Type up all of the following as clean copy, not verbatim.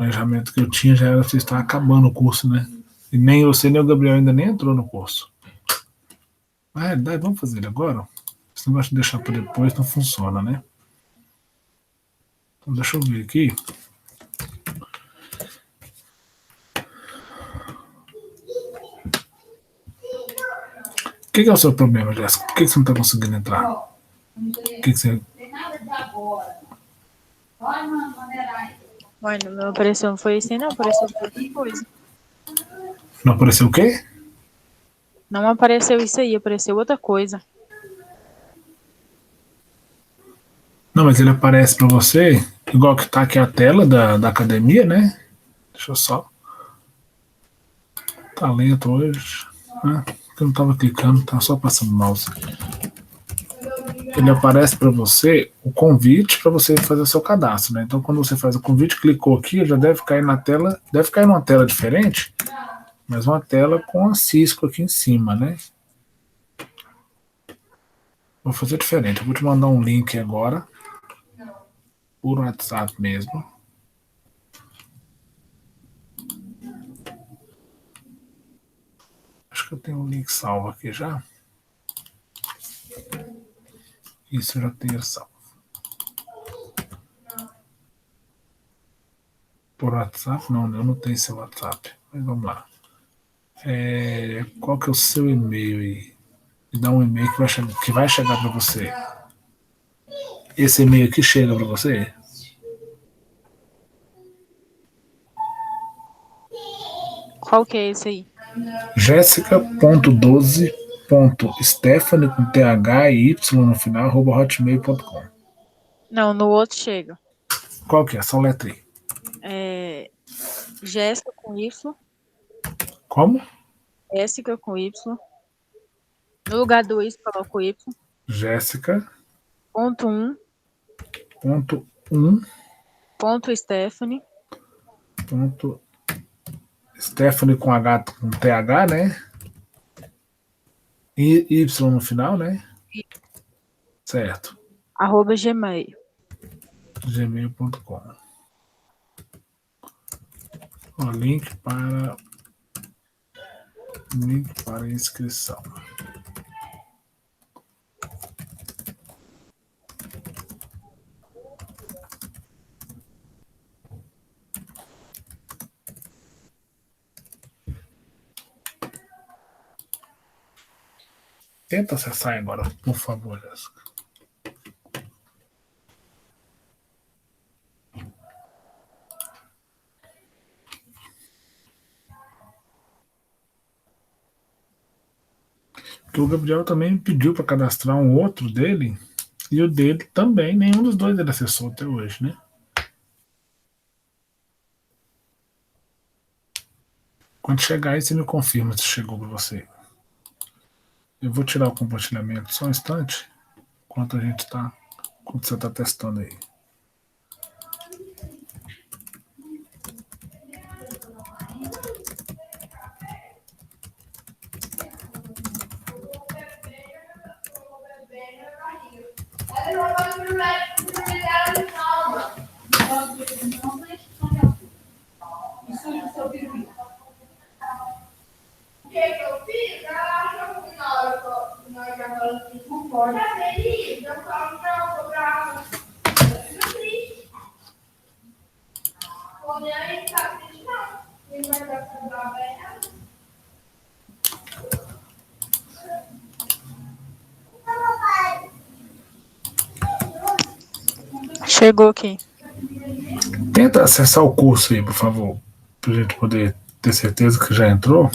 planejamento que eu tinha já era você estar acabando o curso, né? E nem você nem o Gabriel ainda nem entrou no curso. Na realidade, vamos fazer ele agora? Esse negócio de deixar para depois não funciona, né? Então deixa eu ver aqui. O que é o seu problema, Jéssica? Por que você não está conseguindo entrar? O que você... Ué, não apareceu, não foi assim, não. Apareceu outra coisa. Não apareceu o quê? Não apareceu isso aí, apareceu outra coisa. Não, mas ele aparece para você, igual que tá aqui a tela da academia, né? Deixa eu só. Tá lento hoje. Né? Porque eu não tava clicando, tá só passando mouse. Ele aparece para você o convite para você fazer o seu cadastro, né? Então, quando você faz o convite, clicou aqui, já deve cair na tela, deve cair numa tela diferente, mas uma tela com a Cisco aqui em cima, né? Vou fazer diferente, eu vou te mandar um link agora, por WhatsApp mesmo. Acho que eu tenho um link salvo aqui já. Isso eu já tenho salvo. Por WhatsApp? Não, eu não tenho seu WhatsApp. Mas vamos lá. Qual que é o seu e-mail aí? Me dá um e-mail que vai chegar para você. Esse e-mail aqui chega para você? Qual que é esse aí? Jéssica.12.stephanie com TH e Y no final, @hotmail.com. Não, no outro chega. Qual que é? Só letra aí. Jéssica com Y. Como? Jéssica com Y. No lugar do Y, coloca o Y. Jéssica. Ponto 1. Ponto 1. Ponto Stephanie. Ponto Stephanie com H com TH, né? E Y no final, né? Certo. @gmail. Gmail.com. Link para inscrição. Tenta acessar agora, por favor, Jéssica. Porque o Gabriel também pediu para cadastrar um outro dele, e o dele também, nenhum dos dois ele acessou até hoje, né? Quando chegar aí, você me confirma se chegou para você. Eu vou tirar o compartilhamento só um instante, enquanto você está testando aí. Chegou aqui. Tenta acessar o curso aí, por favor, para a gente poder ter certeza que já entrou.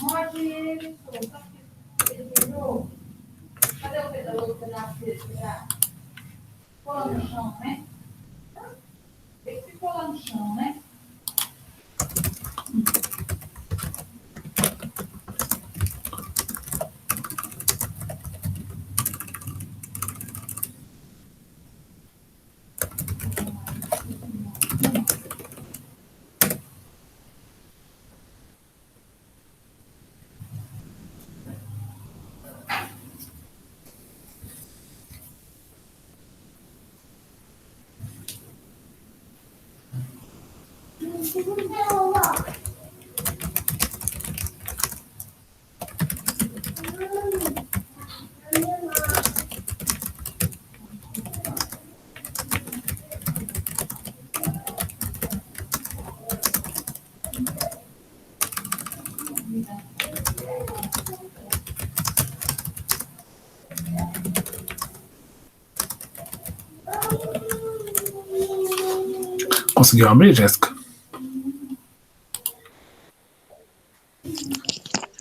Conseguiu abrir, Jéssica?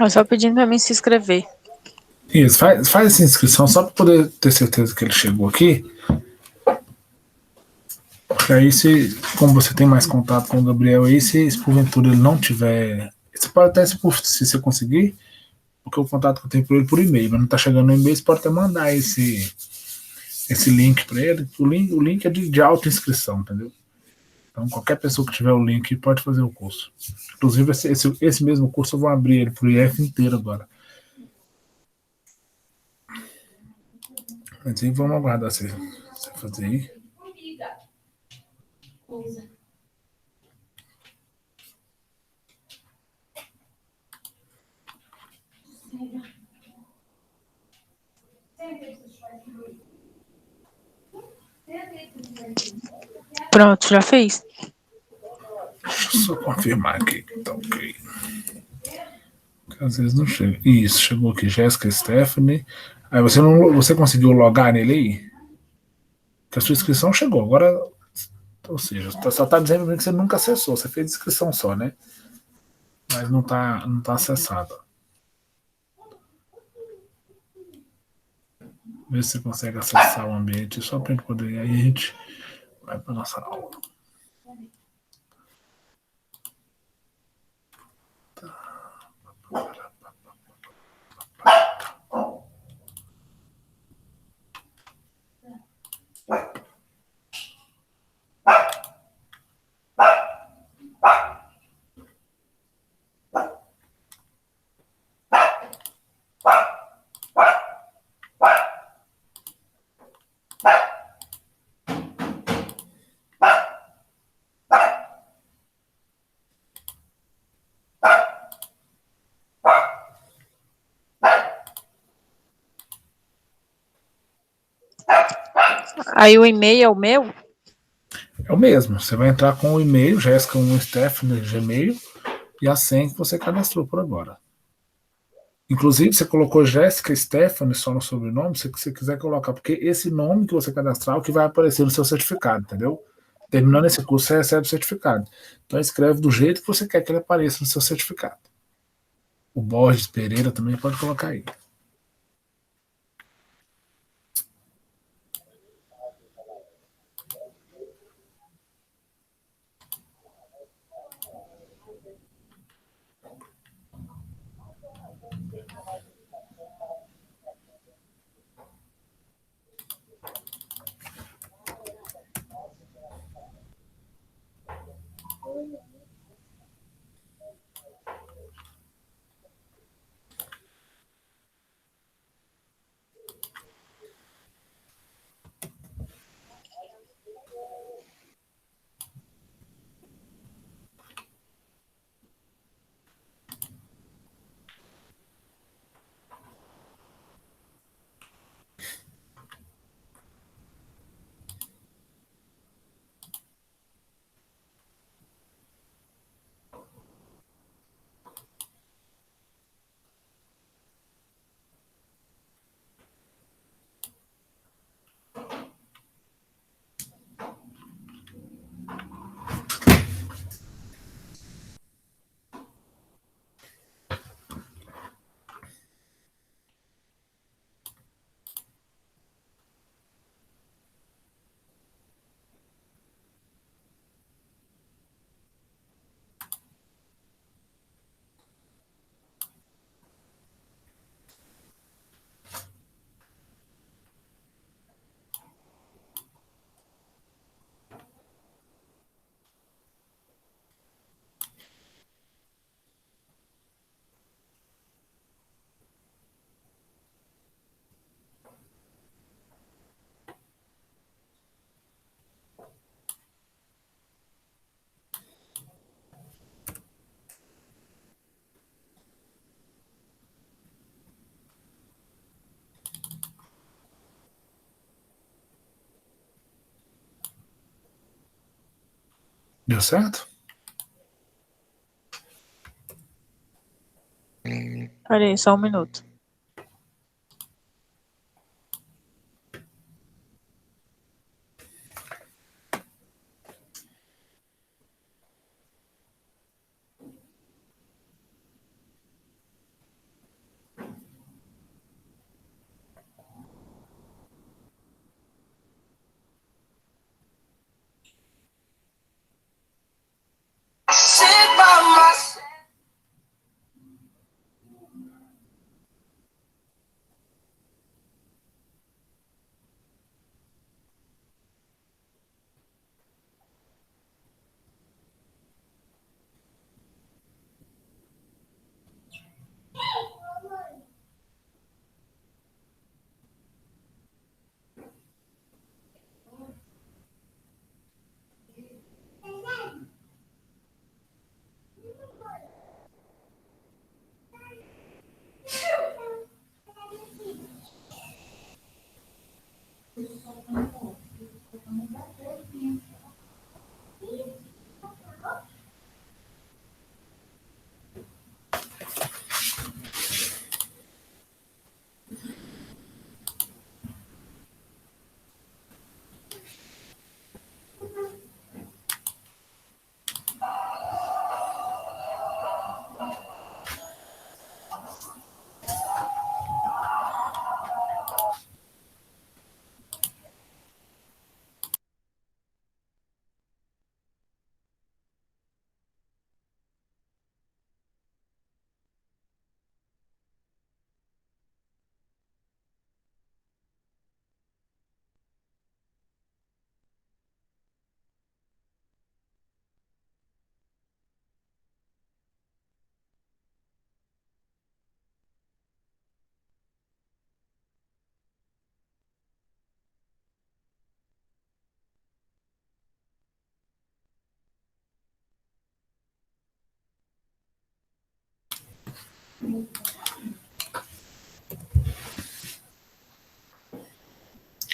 Eu só pedindo pra mim se inscrever. Isso, faz essa inscrição só para poder ter certeza que ele chegou aqui. Porque aí, como você tem mais contato com o Gabriel aí, se porventura ele não tiver. Você pode até, se você conseguir, porque o contato que eu tenho por ele por e-mail, mas não tá chegando no e-mail, você pode até mandar esse link para ele. O link é de auto-inscrição, entendeu? Então, qualquer pessoa que tiver o link pode fazer o curso. Inclusive, esse mesmo curso eu vou abrir ele para o IF inteiro agora. Mas aí vamos aguardar você fazer aí. Pronto, já fez? Deixa eu só confirmar aqui que tá ok. Porque às vezes não chega. Isso, chegou aqui, Jéssica Stephanie. Aí você conseguiu logar nele aí? Que a sua inscrição chegou. Agora, ou seja, só tá dizendo que você nunca acessou. Você fez inscrição só, né? Mas não tá acessado. Vê se você consegue acessar o ambiente só para gente poder. Aí a gente vai para nossa aula. Aí o e-mail é o meu? É o mesmo. Você vai entrar com o e-mail, Jéssica1 Stephanie Gmail, e a senha que você cadastrou por agora. Inclusive, você colocou Jéssica Stephanie só no sobrenome, se você quiser colocar, porque esse nome que você cadastrar é o que vai aparecer no seu certificado, entendeu? Terminando esse curso, você recebe o certificado. Então, escreve do jeito que você quer que ele apareça no seu certificado. O Borges Pereira também pode colocar aí. Deu certo? Peraí, só um minuto.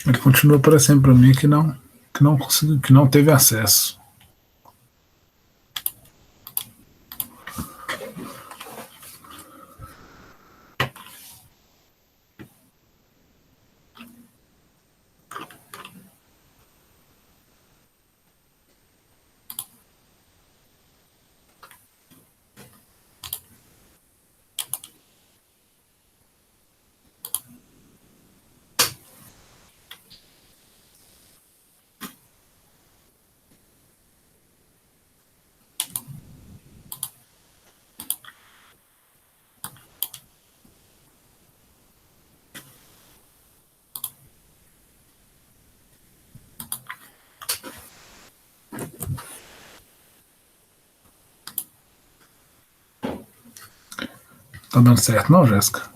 Ele continua aparecendo para mim que não conseguiu, que não teve acesso. Tá dando certo, não, Jéssica?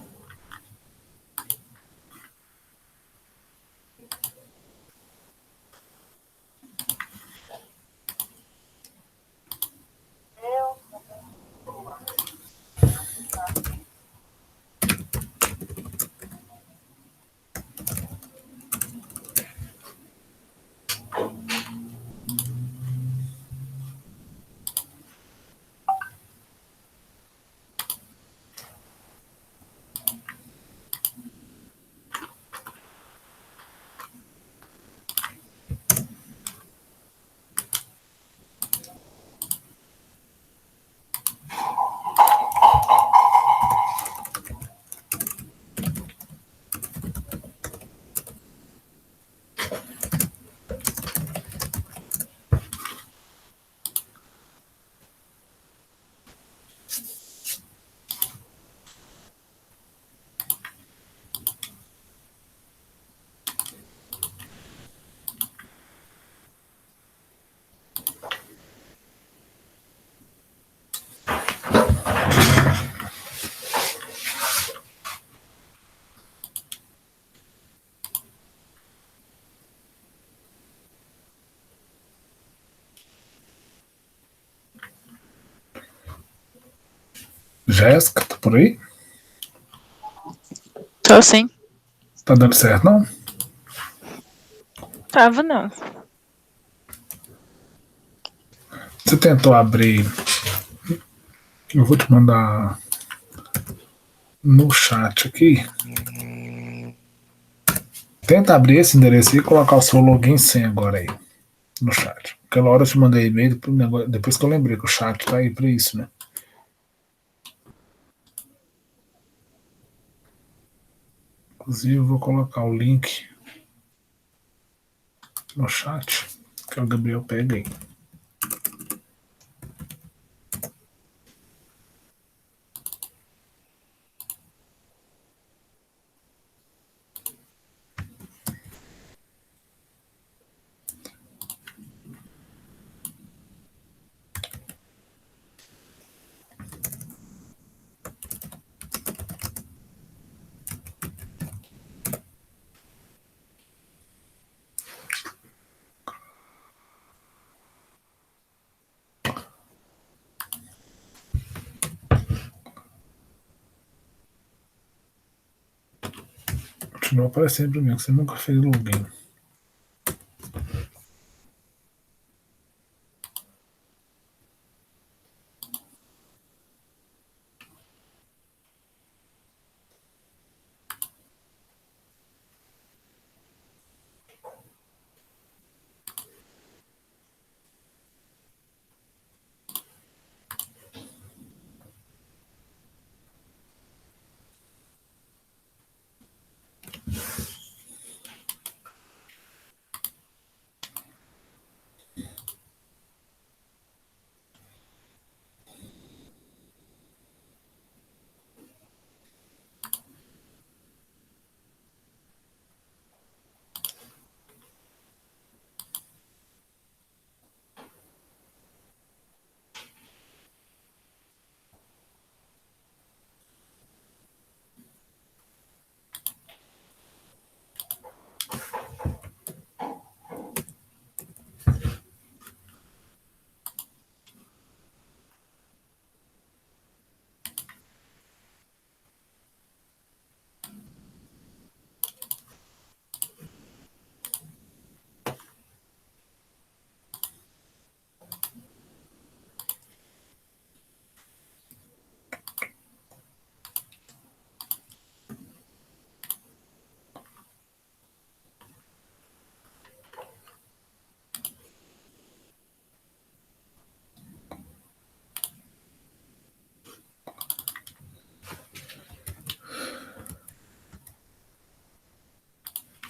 Jéssica, tá por aí? Tô sim. Tá dando certo, não? Tava não. Você tentou abrir. Eu vou te mandar no chat aqui. Tenta abrir esse endereço aí e colocar o seu login sem agora aí no chat. Aquela hora eu te mandei e-mail, depois que eu lembrei que o chat tá aí pra isso, né? Inclusive eu vou colocar o link no chat que o Gabriel pega aí. Continua aparecendo pra mim, que você nunca fez login.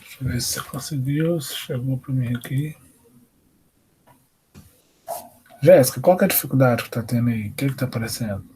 Deixa eu ver se você conseguiu, se chegou pra mim aqui. Jéssica, qual que é a dificuldade que tá tendo aí? O que tá aparecendo?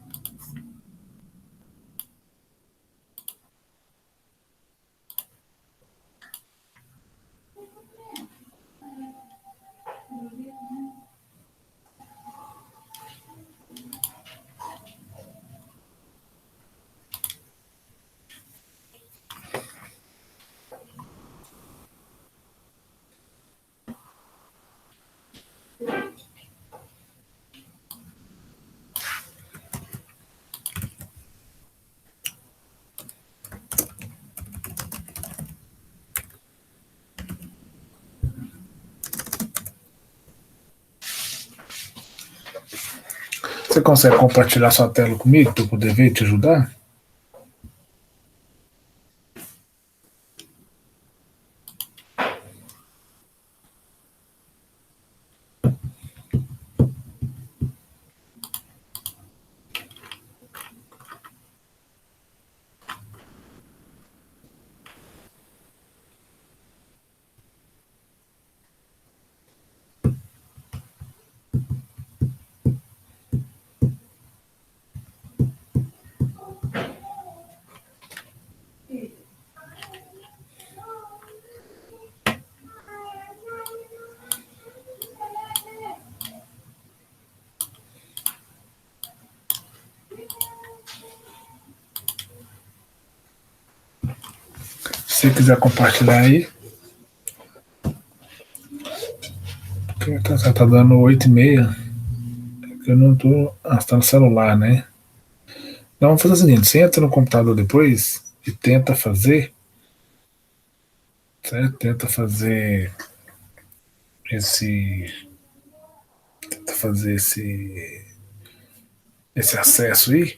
Você consegue compartilhar sua tela comigo para eu poder ver e te ajudar? Se você quiser compartilhar aí. Tá dando 8h30. Eu não tô. Ah, você tá no celular, né? Então vamos fazer o seguinte: você entra no computador depois e tenta fazer. Certo? Tenta fazer esse. fazer esse acesso aí.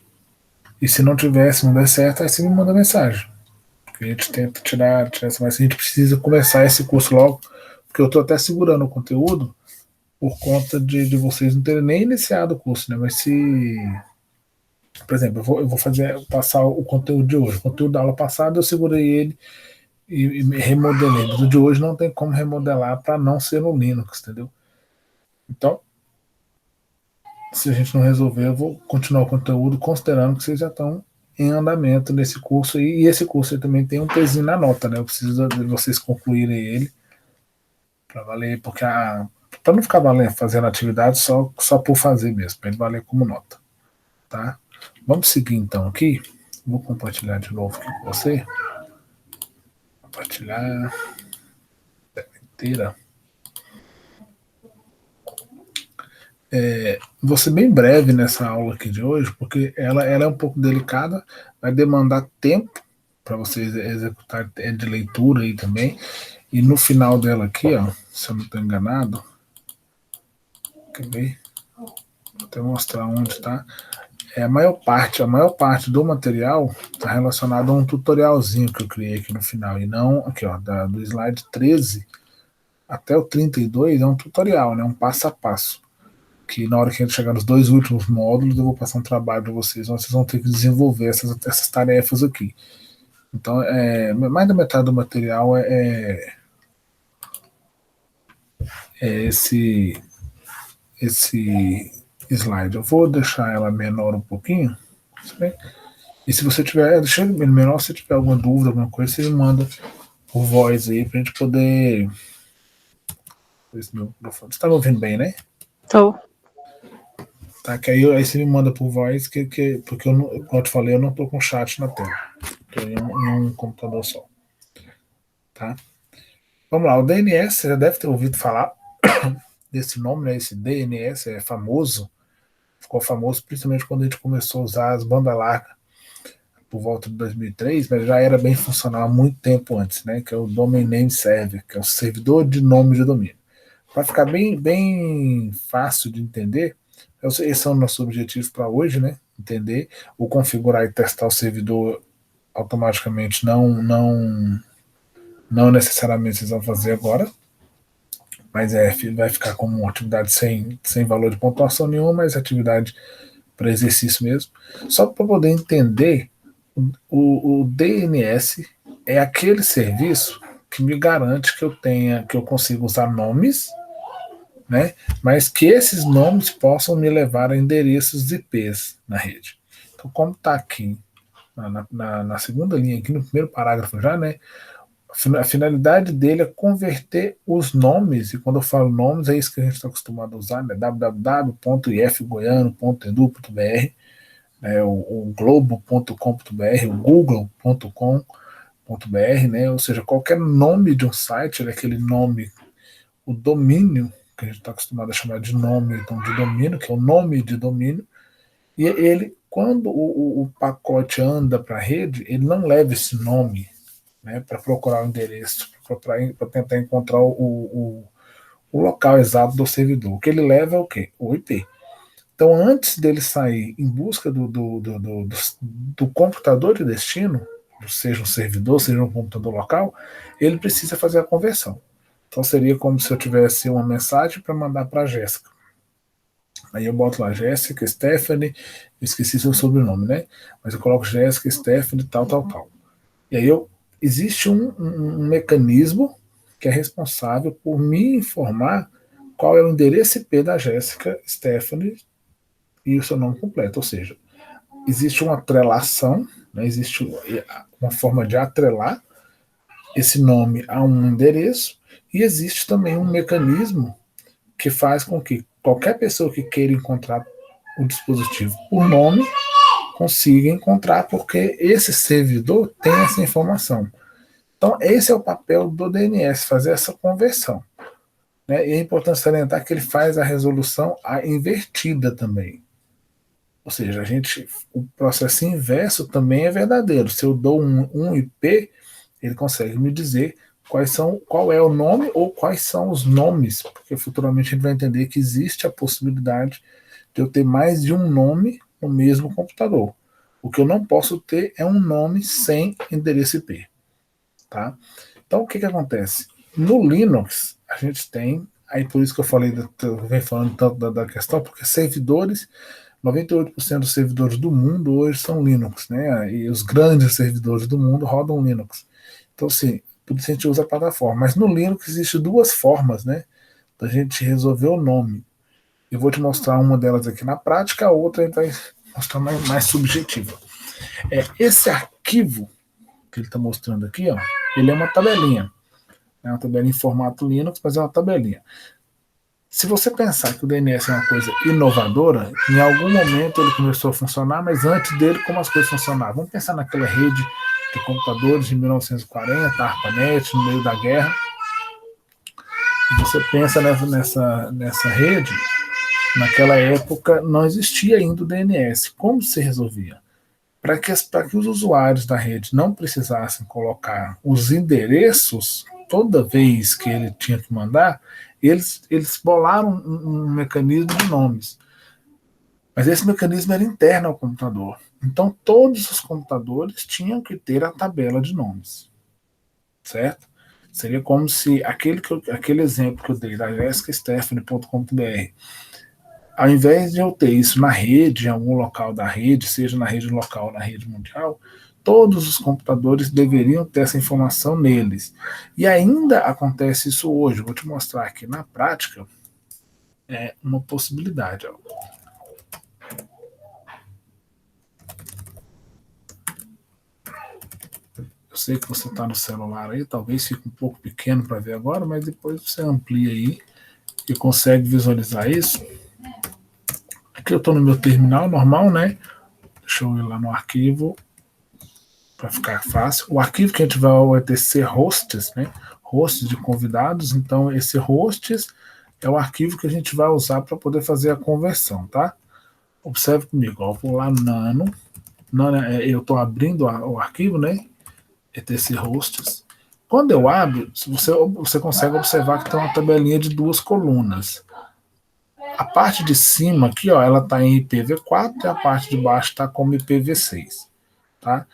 E se não tivesse, não der certo, aí você me manda mensagem. A gente tenta tirar essa, mas a gente precisa começar esse curso logo, porque eu estou até segurando o conteúdo por conta de vocês não terem nem iniciado o curso, né? Mas se, por exemplo, eu vou passar o conteúdo de hoje. O conteúdo da aula passada eu segurei ele e remodelei. Mas o de hoje não tem como remodelar para não ser no Linux, entendeu? Então, se a gente não resolver, eu vou continuar o conteúdo considerando que vocês já estão em andamento nesse curso aí, e esse curso aí também tem um pezinho na nota, né? Eu preciso de vocês concluírem ele para valer, porque para não ficar valendo, fazendo atividade só por fazer mesmo, para ele valer como nota, tá? Vamos seguir então aqui. Vou compartilhar de novo aqui com você. Compartilhar inteira. Vou ser bem breve nessa aula aqui de hoje, porque ela é um pouco delicada, vai demandar tempo para vocês executar de leitura aí também. E no final dela aqui, ó, se eu não estou enganado, quer ver? Vou até mostrar onde está. A maior parte do material está relacionado a um tutorialzinho que eu criei aqui no final. E não, aqui, ó, do slide 13 até o 32 é um tutorial, né? Um passo a passo. Que na hora que a gente chegar nos dois últimos módulos, eu vou passar um trabalho para vocês, onde vocês vão ter que desenvolver essas tarefas aqui. Então, mais da metade do material é esse slide. Eu vou deixar ela menor um pouquinho. E se você tiver, deixa ele menor, se tiver alguma dúvida, alguma coisa, você me manda por voz aí pra gente poder. Esse meu microfone. Você tá me ouvindo bem, né? Tô. Tá, que aí você me manda por voz, porque eu, como eu te falei, eu não tô com chat na tela. Tô em um computador só. Tá? Vamos lá, o DNS, você já deve ter ouvido falar desse nome, né? Esse DNS é famoso. Ficou famoso principalmente quando a gente começou a usar as bandas largas por volta de 2003, mas já era bem funcional há muito tempo antes, né? Que é o Domain Name Server, que é o servidor de nome de domínio. Para ficar bem fácil de entender, esses são nossos objetivos para hoje, né? Entender, ou configurar e testar o servidor automaticamente, não necessariamente vocês vão fazer agora, mas vai ficar como uma atividade sem valor de pontuação nenhuma, mas atividade para exercício mesmo. Só para poder entender, o DNS é aquele serviço que me garante que eu consiga usar nomes, né? Mas que esses nomes possam me levar a endereços IPs na rede. Então, como está aqui na segunda linha, aqui no primeiro parágrafo já, né? A finalidade dele é converter os nomes, e quando eu falo nomes, é isso que a gente está acostumado a usar, né? www.ifgoiano.edu.br, né? o globo.com.br, o google.com.br, né? Ou seja, qualquer nome de um site, aquele nome, o domínio, que a gente está acostumado a chamar de nome então, de domínio, que é o nome de domínio, e ele, quando o pacote anda para a rede, ele não leva esse nome, né, para procurar o endereço, para tentar encontrar o local exato do servidor. O que ele leva é o quê? O IP. Então, antes dele sair em busca do computador de destino, seja um servidor, seja um computador local, ele precisa fazer a conversão. Então, seria como se eu tivesse uma mensagem para mandar para a Jéssica. Aí eu boto lá Jéssica, Stephanie, eu esqueci seu sobrenome, né? Mas eu coloco Jéssica, Stephanie, tal. E aí existe um mecanismo que é responsável por me informar qual é o endereço IP da Jéssica, Stephanie e o seu nome completo. Ou seja, existe uma atrelação, né? Existe uma forma de atrelar esse nome a um endereço, e existe também um mecanismo que faz com que qualquer pessoa que queira encontrar o dispositivo por nome consiga encontrar, porque esse servidor tem essa informação. Então, esse é o papel do DNS, fazer essa conversão. Né? E é importante salientar que ele faz a resolução invertida também. Ou seja, o processo inverso também é verdadeiro. Se eu dou um IP, ele consegue me dizer qual é o nome ou quais são os nomes, porque futuramente a gente vai entender que existe a possibilidade de eu ter mais de um nome no mesmo computador. O que eu não posso ter é um nome sem endereço IP. Tá? Então, o que acontece? No Linux, a gente tem, aí por isso que eu falei, venho falando tanto da questão, porque servidores, 98% dos servidores do mundo hoje são Linux, né? E os grandes servidores do mundo rodam Linux. Então, assim, por isso a gente usa a plataforma. Mas no Linux existem duas formas, né? Da gente resolver o nome. Eu vou te mostrar uma delas aqui na prática, a outra a gente vai mostrar mais subjetiva. Esse arquivo que ele está mostrando aqui, ó, ele é uma tabelinha. É uma tabelinha em formato Linux, mas é uma tabelinha. Se você pensar que o DNS é uma coisa inovadora, em algum momento ele começou a funcionar, mas antes dele, como as coisas funcionavam? Vamos pensar naquela rede de computadores de 1940, a ARPANET, no meio da guerra. E você pensa nessa rede, naquela época não existia ainda o DNS. Como se resolvia? Para que os usuários da rede não precisassem colocar os endereços toda vez que ele tinha que mandar, eles bolaram um mecanismo de nomes. Mas esse mecanismo era interno ao computador. Então todos os computadores tinham que ter a tabela de nomes. Certo? Seria como se aquele exemplo que eu dei da jessicasteffany.com.br, ao invés de eu ter isso na rede, em algum local da rede, seja na rede local ou na rede mundial, todos os computadores deveriam ter essa informação neles. E ainda acontece isso hoje. Vou te mostrar aqui na prática uma possibilidade. Ó. Eu sei que você está no celular aí, talvez fique um pouco pequeno para ver agora, mas depois você amplia aí e consegue visualizar isso. Aqui eu estou no meu terminal normal, né? Deixa eu ir lá no arquivo para ficar fácil. O arquivo que a gente vai ter ser hosts, né? Hosts de convidados. Então, esse hosts é o arquivo que a gente vai usar para poder fazer a conversão, tá? Observe comigo, ó, eu vou lá nano, eu estou abrindo o arquivo, né? etc hosts. Quando eu abro, você consegue observar que tem uma tabelinha de duas colunas. A parte de cima aqui, ó, ela está em IPv4 e a parte de baixo está como IPv6. Tá?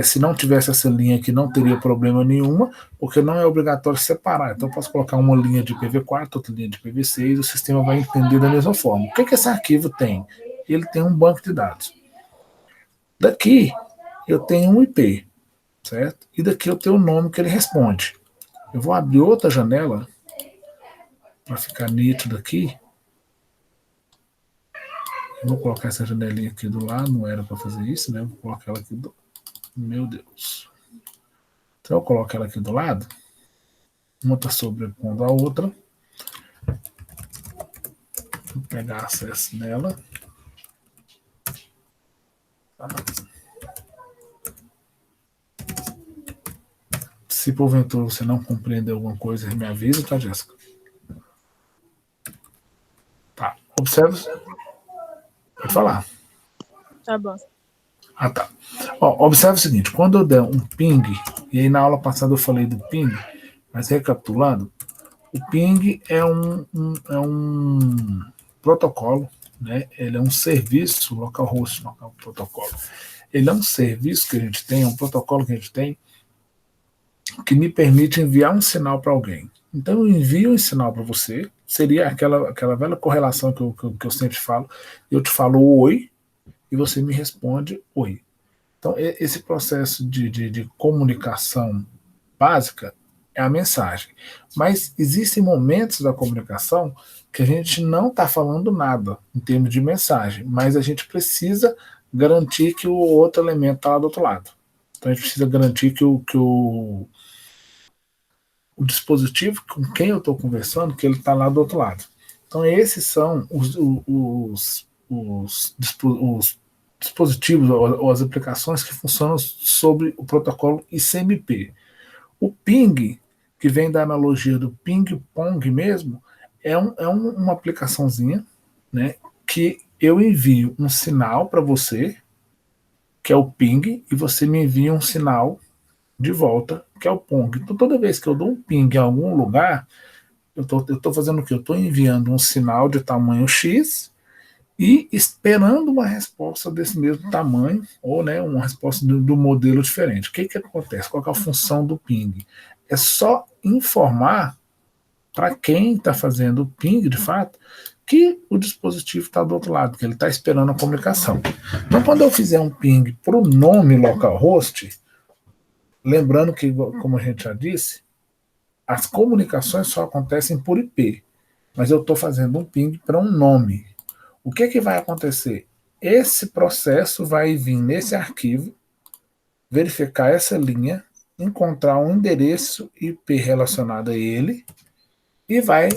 Se não tivesse essa linha aqui, não teria problema nenhuma, porque não é obrigatório separar. Então, eu posso colocar uma linha de IPv4, outra linha de IPv6, o sistema vai entender da mesma forma. O que esse arquivo tem? Ele tem um banco de dados. Daqui, eu tenho um IP, certo? E daqui eu tenho o nome que ele responde. Eu vou abrir outra janela para ficar nítido aqui. Eu vou colocar essa janelinha aqui do lado, não era para fazer isso, né? Eu vou colocar ela aqui do... Meu Deus. Então eu coloco ela aqui do lado. Uma está sobrepondo a outra. Vou pegar acesso nela. Tá. Se porventura você não compreender alguma coisa, me avisa, tá, Jéssica? Tá. Observe. Pode falar. Tá bom. Ah, tá. Ó, observe o seguinte, quando eu der um ping, e aí na aula passada eu falei do ping, mas recapitulando, o ping é um protocolo, né? Ele é um serviço, localhost, local protocolo. Ele é um serviço que a gente tem, um protocolo que a gente tem, que me permite enviar um sinal para alguém. Então eu envio um sinal para você, seria aquela velha correlação que eu sempre falo, eu te falo oi, e você me responde oi. Então, esse processo de comunicação básica é a mensagem. Mas existem momentos da comunicação que a gente não está falando nada em termos de mensagem, mas a gente precisa garantir que o outro elemento está lá do outro lado. Então, a gente precisa garantir que o dispositivo com quem eu estou conversando, que ele está lá do outro lado. Então, esses são os dispositivos ou as aplicações que funcionam sobre o protocolo ICMP. O ping, que vem da analogia do ping-pong mesmo, é uma aplicaçãozinha, né, que eu envio um sinal para você, que é o ping, e você me envia um sinal de volta, que é o PONG. Então, toda vez que eu dou um ping em algum lugar, eu estou fazendo o quê? Eu estou enviando um sinal de tamanho X e esperando uma resposta desse mesmo tamanho, ou né, uma resposta do modelo diferente. O que acontece? Qual que é a função do ping? É só informar para quem está fazendo o ping, de fato, que o dispositivo está do outro lado, que ele está esperando a comunicação. Então, quando eu fizer um ping para o nome localhost, lembrando que, como a gente já disse, as comunicações só acontecem por IP, mas eu estou fazendo um ping para um nome. O que vai acontecer? Esse processo vai vir nesse arquivo, verificar essa linha, encontrar um endereço IP relacionado a ele e vai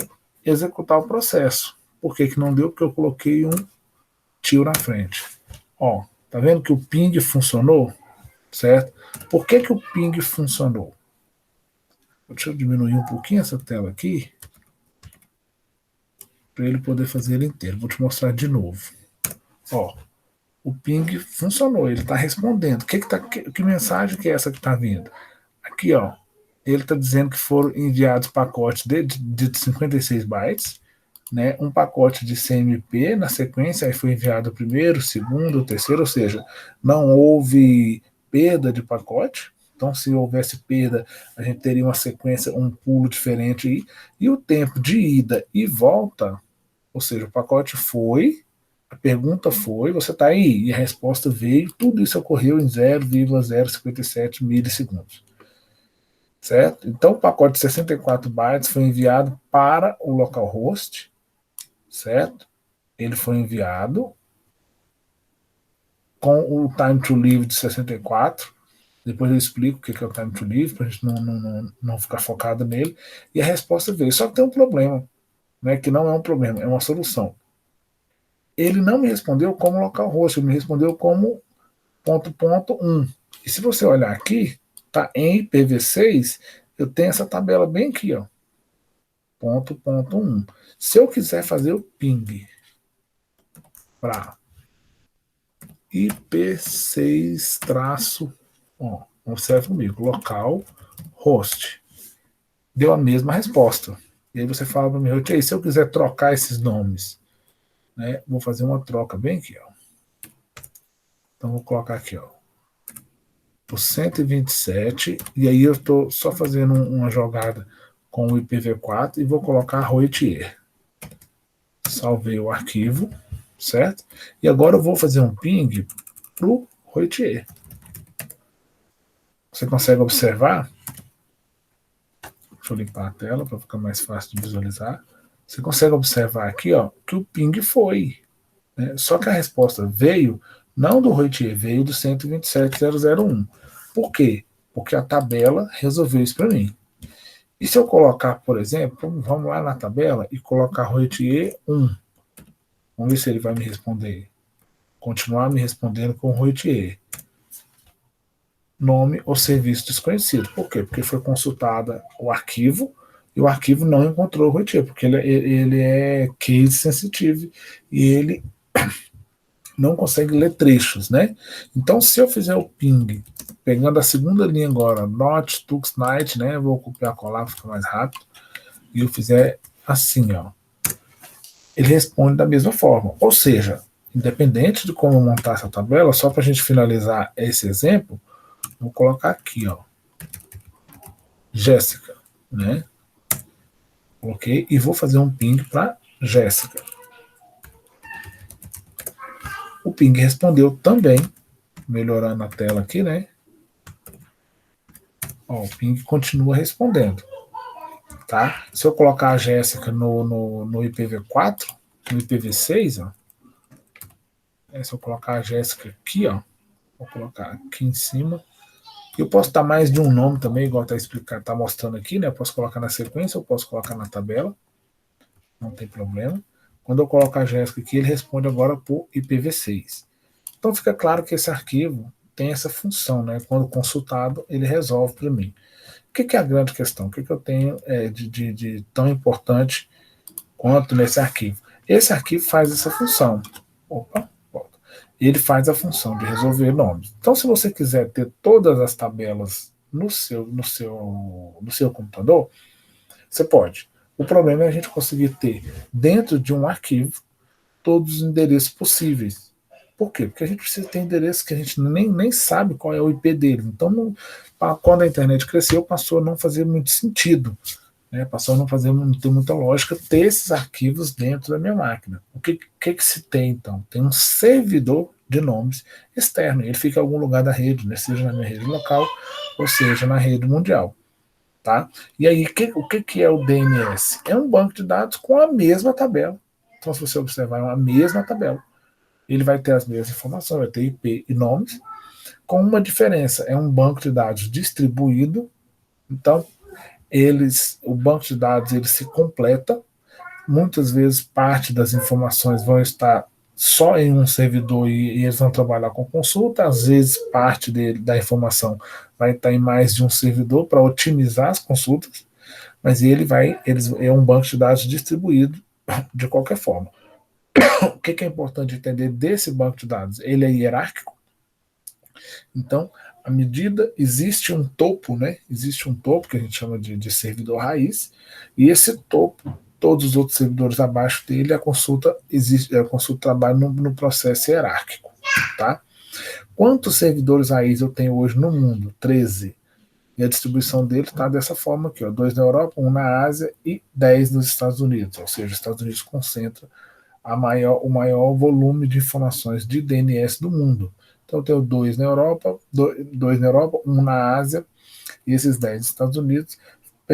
executar o processo. Por que não deu? Porque eu coloquei um tio na frente. Ó, tá vendo que o ping funcionou? Certo? Por que o ping funcionou? Deixa eu diminuir um pouquinho essa tela aqui para ele poder fazer ele inteiro. Vou te mostrar de novo. Ó, o ping funcionou, ele está respondendo. Que mensagem que é essa que está vindo? Aqui, ó, ele está dizendo que foram enviados pacotes de 56 bytes, né, um pacote de CMP na sequência, aí foi enviado o primeiro, o segundo, o terceiro, ou seja, não houve perda de pacote. Então, se houvesse perda, a gente teria uma sequência, um pulo diferente aí. E o tempo de ida e volta, ou seja, o pacote foi, a pergunta foi, você está aí, e a resposta veio, tudo isso ocorreu em 0,057 milissegundos. Certo? Então, o pacote de 64 bytes foi enviado para o localhost, certo? Ele foi enviado com o time to live de 64. Depois eu explico o que é o time to live, para a gente não ficar focado nele. E a resposta veio. Só que tem um problema, né, que não é um problema, é uma solução. Ele não me respondeu como localhost, ele me respondeu como .1. E se você olhar aqui, tá em IPv6, eu tenho essa tabela bem aqui, ó. .1. Se eu quiser fazer o ping para IP6 ó, observe comigo, local host, deu a mesma resposta. E aí você fala para mim, se eu quiser trocar esses nomes, né, vou fazer uma troca bem aqui, ó. Então vou colocar aqui, ó, o 127, e aí eu estou só fazendo uma jogada com o IPv4 e vou colocar Roitier. Salvei o arquivo, certo? E agora eu vou fazer um ping para o Roitier. Você consegue observar? Deixa eu limpar a tela para ficar mais fácil de visualizar. Você consegue observar aqui, ó, que o ping foi, né? Só que a resposta veio não do Roitier, veio do 127.0.0.1. Por quê? Porque a tabela resolveu isso para mim. E se eu colocar, por exemplo, vamos lá na tabela e colocar Roitier 1. Vamos ver se ele vai me responder. Continuar me respondendo com Roitier. Nome ou serviço desconhecido. Por quê? Porque foi consultada o arquivo e o arquivo não encontrou o Roitier, porque ele é case sensitive e ele não consegue ler trechos, né? Então, se eu fizer o ping, pegando a segunda linha agora, not, tux, night, né? Vou copiar, colar, ficar mais rápido, e eu fizer assim, ó. Ele responde da mesma forma. Ou seja, independente de como montar essa tabela, só para a gente finalizar esse exemplo, vou colocar aqui, ó, Jéssica, né? Coloquei e vou fazer um ping para Jéssica. O ping respondeu também, melhorando a tela aqui, né? Ó, o ping continua respondendo. Tá? Se eu colocar a Jéssica no IPv4, no IPv6, ó, se eu colocar a Jéssica aqui, ó, vou colocar aqui em cima. Eu posso dar mais de um nome também, igual tá explicando, tá mostrando aqui, né? Eu posso colocar na sequência, eu posso colocar na tabela, não tem problema. Quando eu colocar a Jéssica aqui, ele responde agora por IPv6. Então fica claro que esse arquivo tem essa função, né? Quando consultado, ele resolve para mim. O que é a grande questão? O que eu tenho de tão importante quanto nesse arquivo? Esse arquivo faz essa função. Opa, volta. Ele faz a função de resolver nomes. Então, se você quiser ter todas as tabelas no seu computador, você pode. O problema é a gente conseguir ter dentro de um arquivo todos os endereços possíveis. Por quê? Porque a gente precisa ter endereços que a gente nem sabe qual é o IP dele. Então, quando a internet cresceu, passou a não fazer muito sentido, né? Passou a não ter muita lógica ter esses arquivos dentro da minha máquina. O que se tem, então? Tem um servidor de nomes externo. Ele fica em algum lugar da rede, né? Seja na minha rede local, ou seja na rede mundial. Tá? E aí, o que é o DNS? É um banco de dados com a mesma tabela. Então, se você observar, é uma mesma tabela. Ele vai ter as mesmas informações, vai ter IP e nomes, com uma diferença. É um banco de dados distribuído. Então, o banco de dados ele se completa. Muitas vezes, parte das informações vão estar só em um servidor e eles vão trabalhar com consulta. Às vezes, parte da informação vai estar em mais de um servidor para otimizar as consultas, mas é um banco de dados distribuído de qualquer forma. O que é importante entender desse banco de dados? Ele é hierárquico. Então, à medida existe um topo, né? Existe um topo que a gente chama de servidor raiz, e esse topo, todos os outros servidores abaixo dele, a consulta trabalha no processo hierárquico, tá? Quantos servidores raiz eu tenho hoje no mundo? 13. E a distribuição dele está dessa forma aqui, ó, 2 na Europa, 1 na Ásia e 10 nos Estados Unidos. Ou seja, os Estados Unidos concentra o maior volume de informações de DNS do mundo. Então eu tenho 2 na Europa, 1 na Ásia e esses 10 nos Estados Unidos,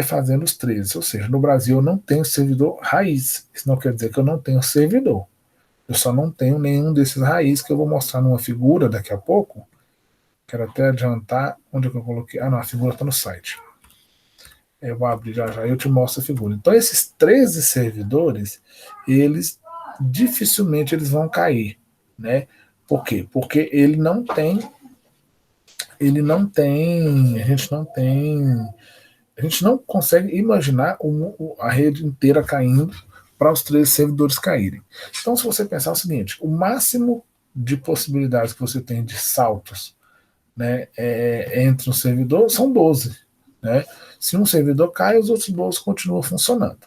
fazendo os 13. Ou seja, no Brasil eu não tenho servidor raiz. Isso não quer dizer que eu não tenho servidor. Eu só não tenho nenhum desses raiz que eu vou mostrar numa figura daqui a pouco. Quero até adiantar onde é que eu coloquei. Ah, não, a figura está no site. Eu vou abrir já já e eu te mostro a figura. Então, esses 13 servidores, eles dificilmente eles vão cair, né? Por quê? Porque a gente não consegue imaginar a rede inteira caindo para os 13 servidores caírem. Então, se você pensar o seguinte, o máximo de possibilidades que você tem de saltos, né, entre um servidor são 12. Né? Se um servidor cai, os outros 12 continuam funcionando.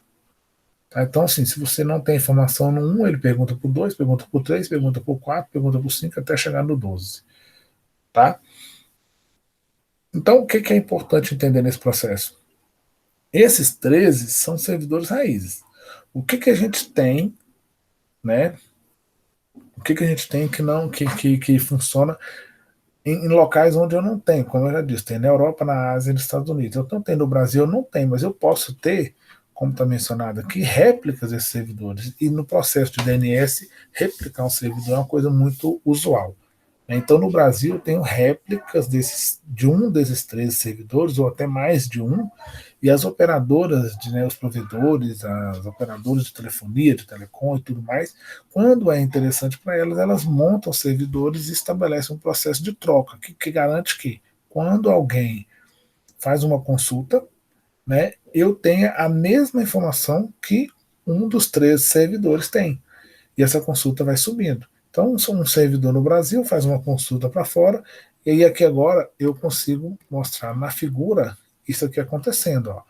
Tá? Então, assim, se você não tem informação no 1, ele pergunta por 2, pergunta por 3, pergunta por 4, pergunta por 5, até chegar no 12. Tá? Então, o que é importante entender nesse processo? Esses 13 são servidores raízes. O que a gente tem, né? O que a gente tem que funciona em locais onde eu não tenho, como eu já disse, tem na Europa, na Ásia e nos Estados Unidos. Eu não tenho no Brasil, eu não tenho, mas eu posso ter, como está mencionado aqui, réplicas desses servidores. E no processo de DNS, replicar um servidor é uma coisa muito usual. Então, no Brasil, eu tenho réplicas de um desses 13 servidores, ou até mais de um, e as operadoras, né, os provedores, as operadoras de telefonia, de telecom e tudo mais, quando é interessante para elas, elas montam servidores e estabelecem um processo de troca, que garante que, quando alguém faz uma consulta, né, eu tenha a mesma informação que um dos 13 servidores tem. E essa consulta vai subindo. Então, um servidor no Brasil faz uma consulta para fora, e aí aqui agora eu consigo mostrar na figura isso aqui acontecendo. Ó.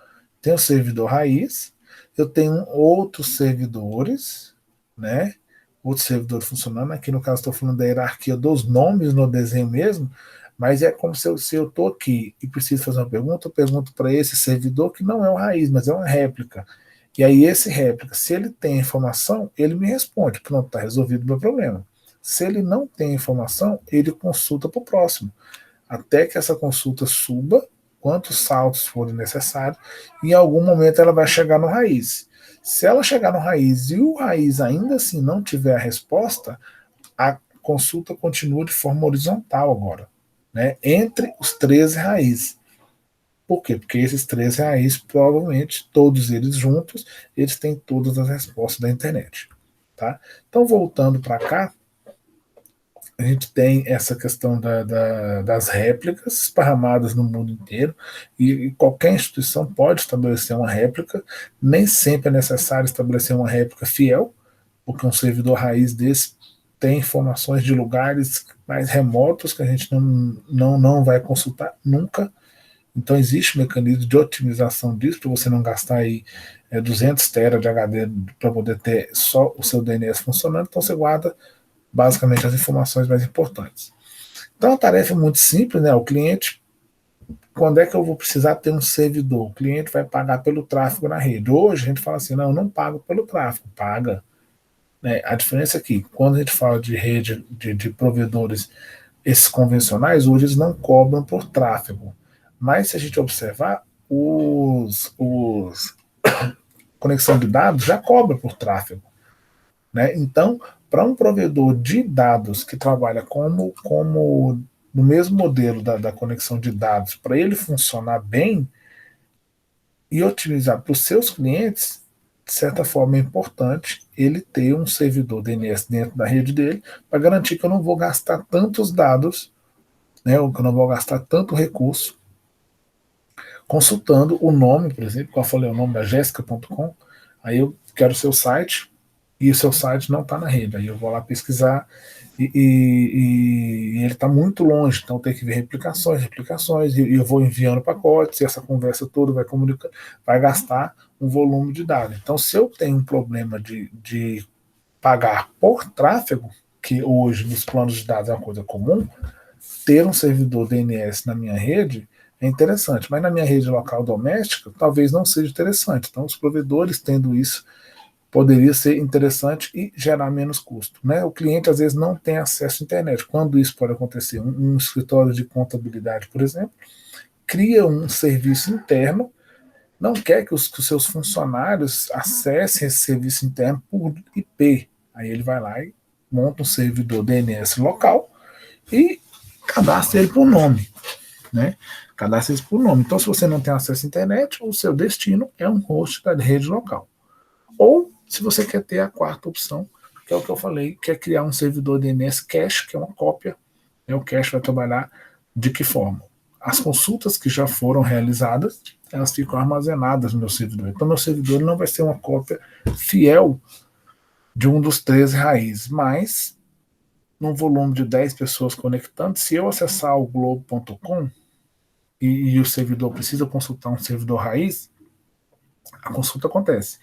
Tem o servidor raiz, eu tenho outros servidores, né? Outros servidores funcionando. Aqui no caso estou falando da hierarquia dos nomes no desenho mesmo, mas é como se eu estou aqui e preciso fazer uma pergunta, eu pergunto para esse servidor que não é o raiz, mas é uma réplica. E aí esse réplica, se ele tem informação, ele me responde, pronto, está resolvido o meu problema. Se ele não tem informação, ele consulta para o próximo, até que essa consulta suba, quantos saltos forem necessários, e em algum momento ela vai chegar no raiz. Se ela chegar no raiz e o raiz ainda assim não tiver a resposta, a consulta continua de forma horizontal agora, né, entre os 13 raízes. Por quê? Porque esses 13 raízes, provavelmente, todos eles juntos, eles têm todas as respostas da internet. Tá? Então, voltando para cá, a gente tem essa questão das réplicas esparramadas no mundo inteiro, e qualquer instituição pode estabelecer uma réplica, nem sempre é necessário estabelecer uma réplica fiel, porque um servidor raiz desse tem informações de lugares mais remotos que a gente não vai consultar nunca, Então existe um mecanismo de otimização disso para você não gastar aí 200 TB de HD para poder ter só o seu DNS funcionando. Então você guarda basicamente as informações mais importantes. Então a tarefa é muito simples, né? O cliente, quando é que eu vou precisar ter um servidor? O cliente vai pagar pelo tráfego na rede. Hoje a gente fala assim, não, eu não pago pelo tráfego, paga. Né? A diferença é que quando a gente fala de rede de provedores, esses convencionais, hoje eles não cobram por tráfego. Mas se a gente observar, os conexão de dados já cobra por tráfego. Né? Então, para um provedor de dados que trabalha como no mesmo modelo da conexão de dados, para ele funcionar bem e otimizar para os seus clientes, de certa forma é importante ele ter um servidor DNS dentro da rede dele para garantir que eu não vou gastar tantos dados, né, ou que eu não vou gastar tanto recurso consultando o nome, por exemplo, como eu falei, o nome da Jéssica.com, aí eu quero o seu site e o seu site não está na rede, aí eu vou lá pesquisar e ele está muito longe, então tem que ver replicações, e eu vou enviando pacotes, e essa conversa toda vai comunicar, vai gastar um volume de dados. Então, se eu tenho um problema de pagar por tráfego, que hoje nos planos de dados é uma coisa comum, ter um servidor DNS na minha rede é interessante, mas na minha rede local doméstica talvez não seja interessante. Então, os provedores tendo isso poderia ser interessante e gerar menos custo. Né? O cliente às vezes não tem acesso à internet. Quando isso pode acontecer? Um escritório de contabilidade, por exemplo, cria um serviço interno, não quer que os seus funcionários acessem esse serviço interno por IP. Aí ele vai lá e monta um servidor DNS local e cadastra ele por nome. Né? Cadastra ele por nome. Então, se você não tem acesso à internet, o seu destino é um host da rede local. Ou, se você quer ter a quarta opção, que é o que eu falei, que é criar um servidor DNS cache, que é uma cópia. O cache vai trabalhar de que forma? As consultas que já foram realizadas, elas ficam armazenadas no meu servidor. Então, meu servidor não vai ser uma cópia fiel de um dos 13 raízes, mas num volume de 10 pessoas conectando, se eu acessar o globo.com e o servidor precisa consultar um servidor raiz, a consulta acontece.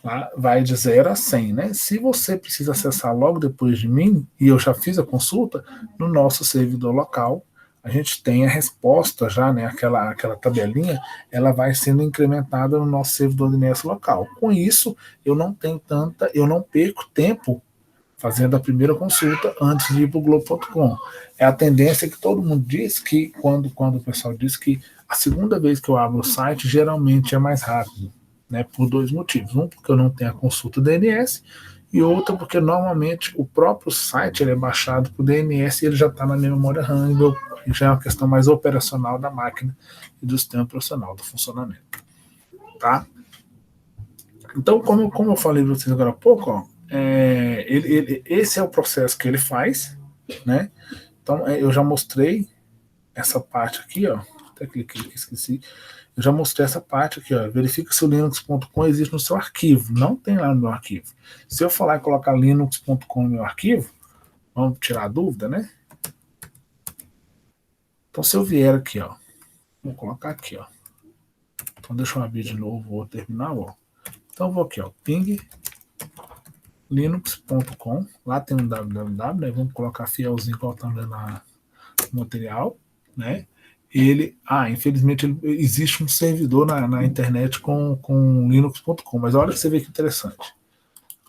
Lá vai de 0 a 100, né? Se você precisa acessar logo depois de mim, e eu já fiz a consulta, no nosso servidor local, a gente tem a resposta já, né? Aquela tabelinha, ela vai sendo incrementada no nosso servidor DNS local. Com isso, eu não perco tempo fazendo a primeira consulta antes de ir para o Globo.com. É a tendência que todo mundo diz que, quando o pessoal diz que a segunda vez que eu abro o site, geralmente é mais rápido. Né, por dois motivos. Um, porque eu não tenho a consulta DNS, e outro, porque normalmente o próprio site ele é baixado por DNS e ele já está na minha memória RAM, e já é uma questão mais operacional da máquina e do sistema operacional, do funcionamento. Tá? Então, como eu falei para vocês agora há pouco, ó, esse é o processo que ele faz. Né? Então, eu já mostrei essa parte aqui, ó, até cliquei aqui, esqueci. Eu já mostrei essa parte aqui, ó. Verifica se o linux.com existe no seu arquivo. Não tem lá no meu arquivo. Se eu falar e colocar linux.com no meu arquivo, vamos tirar a dúvida, né? Então, se eu vier aqui, ó, vou colocar aqui, ó. Então, deixa eu abrir de novo o terminal, ó. Então, eu vou aqui, ó, ping linux.com. Lá tem um www, né? Vamos colocar fielzinho qual tá no material, né? Infelizmente existe um servidor na internet com linux.com, mas olha que você vê que interessante.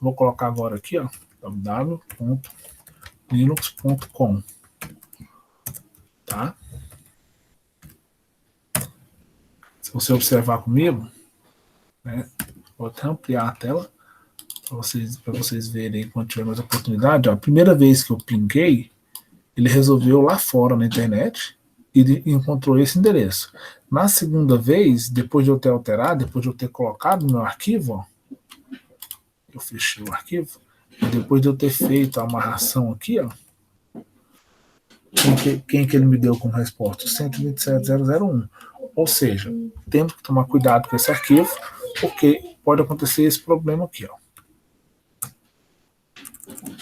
Vou colocar agora aqui, ó, www.linux.com, tá? Se você observar comigo, né, vou até ampliar a tela para vocês verem quando tiver mais oportunidade. Ó, a primeira vez que eu pinguei, ele resolveu lá fora na internet e encontrou esse endereço. Na segunda vez, depois de eu ter alterado, depois de eu ter colocado no meu arquivo, ó, eu fechei o arquivo, e depois de eu ter feito a amarração aqui, ó, quem que ele me deu como resposta? 127.001. Ou seja, temos que tomar cuidado com esse arquivo, porque pode acontecer esse problema aqui, ó.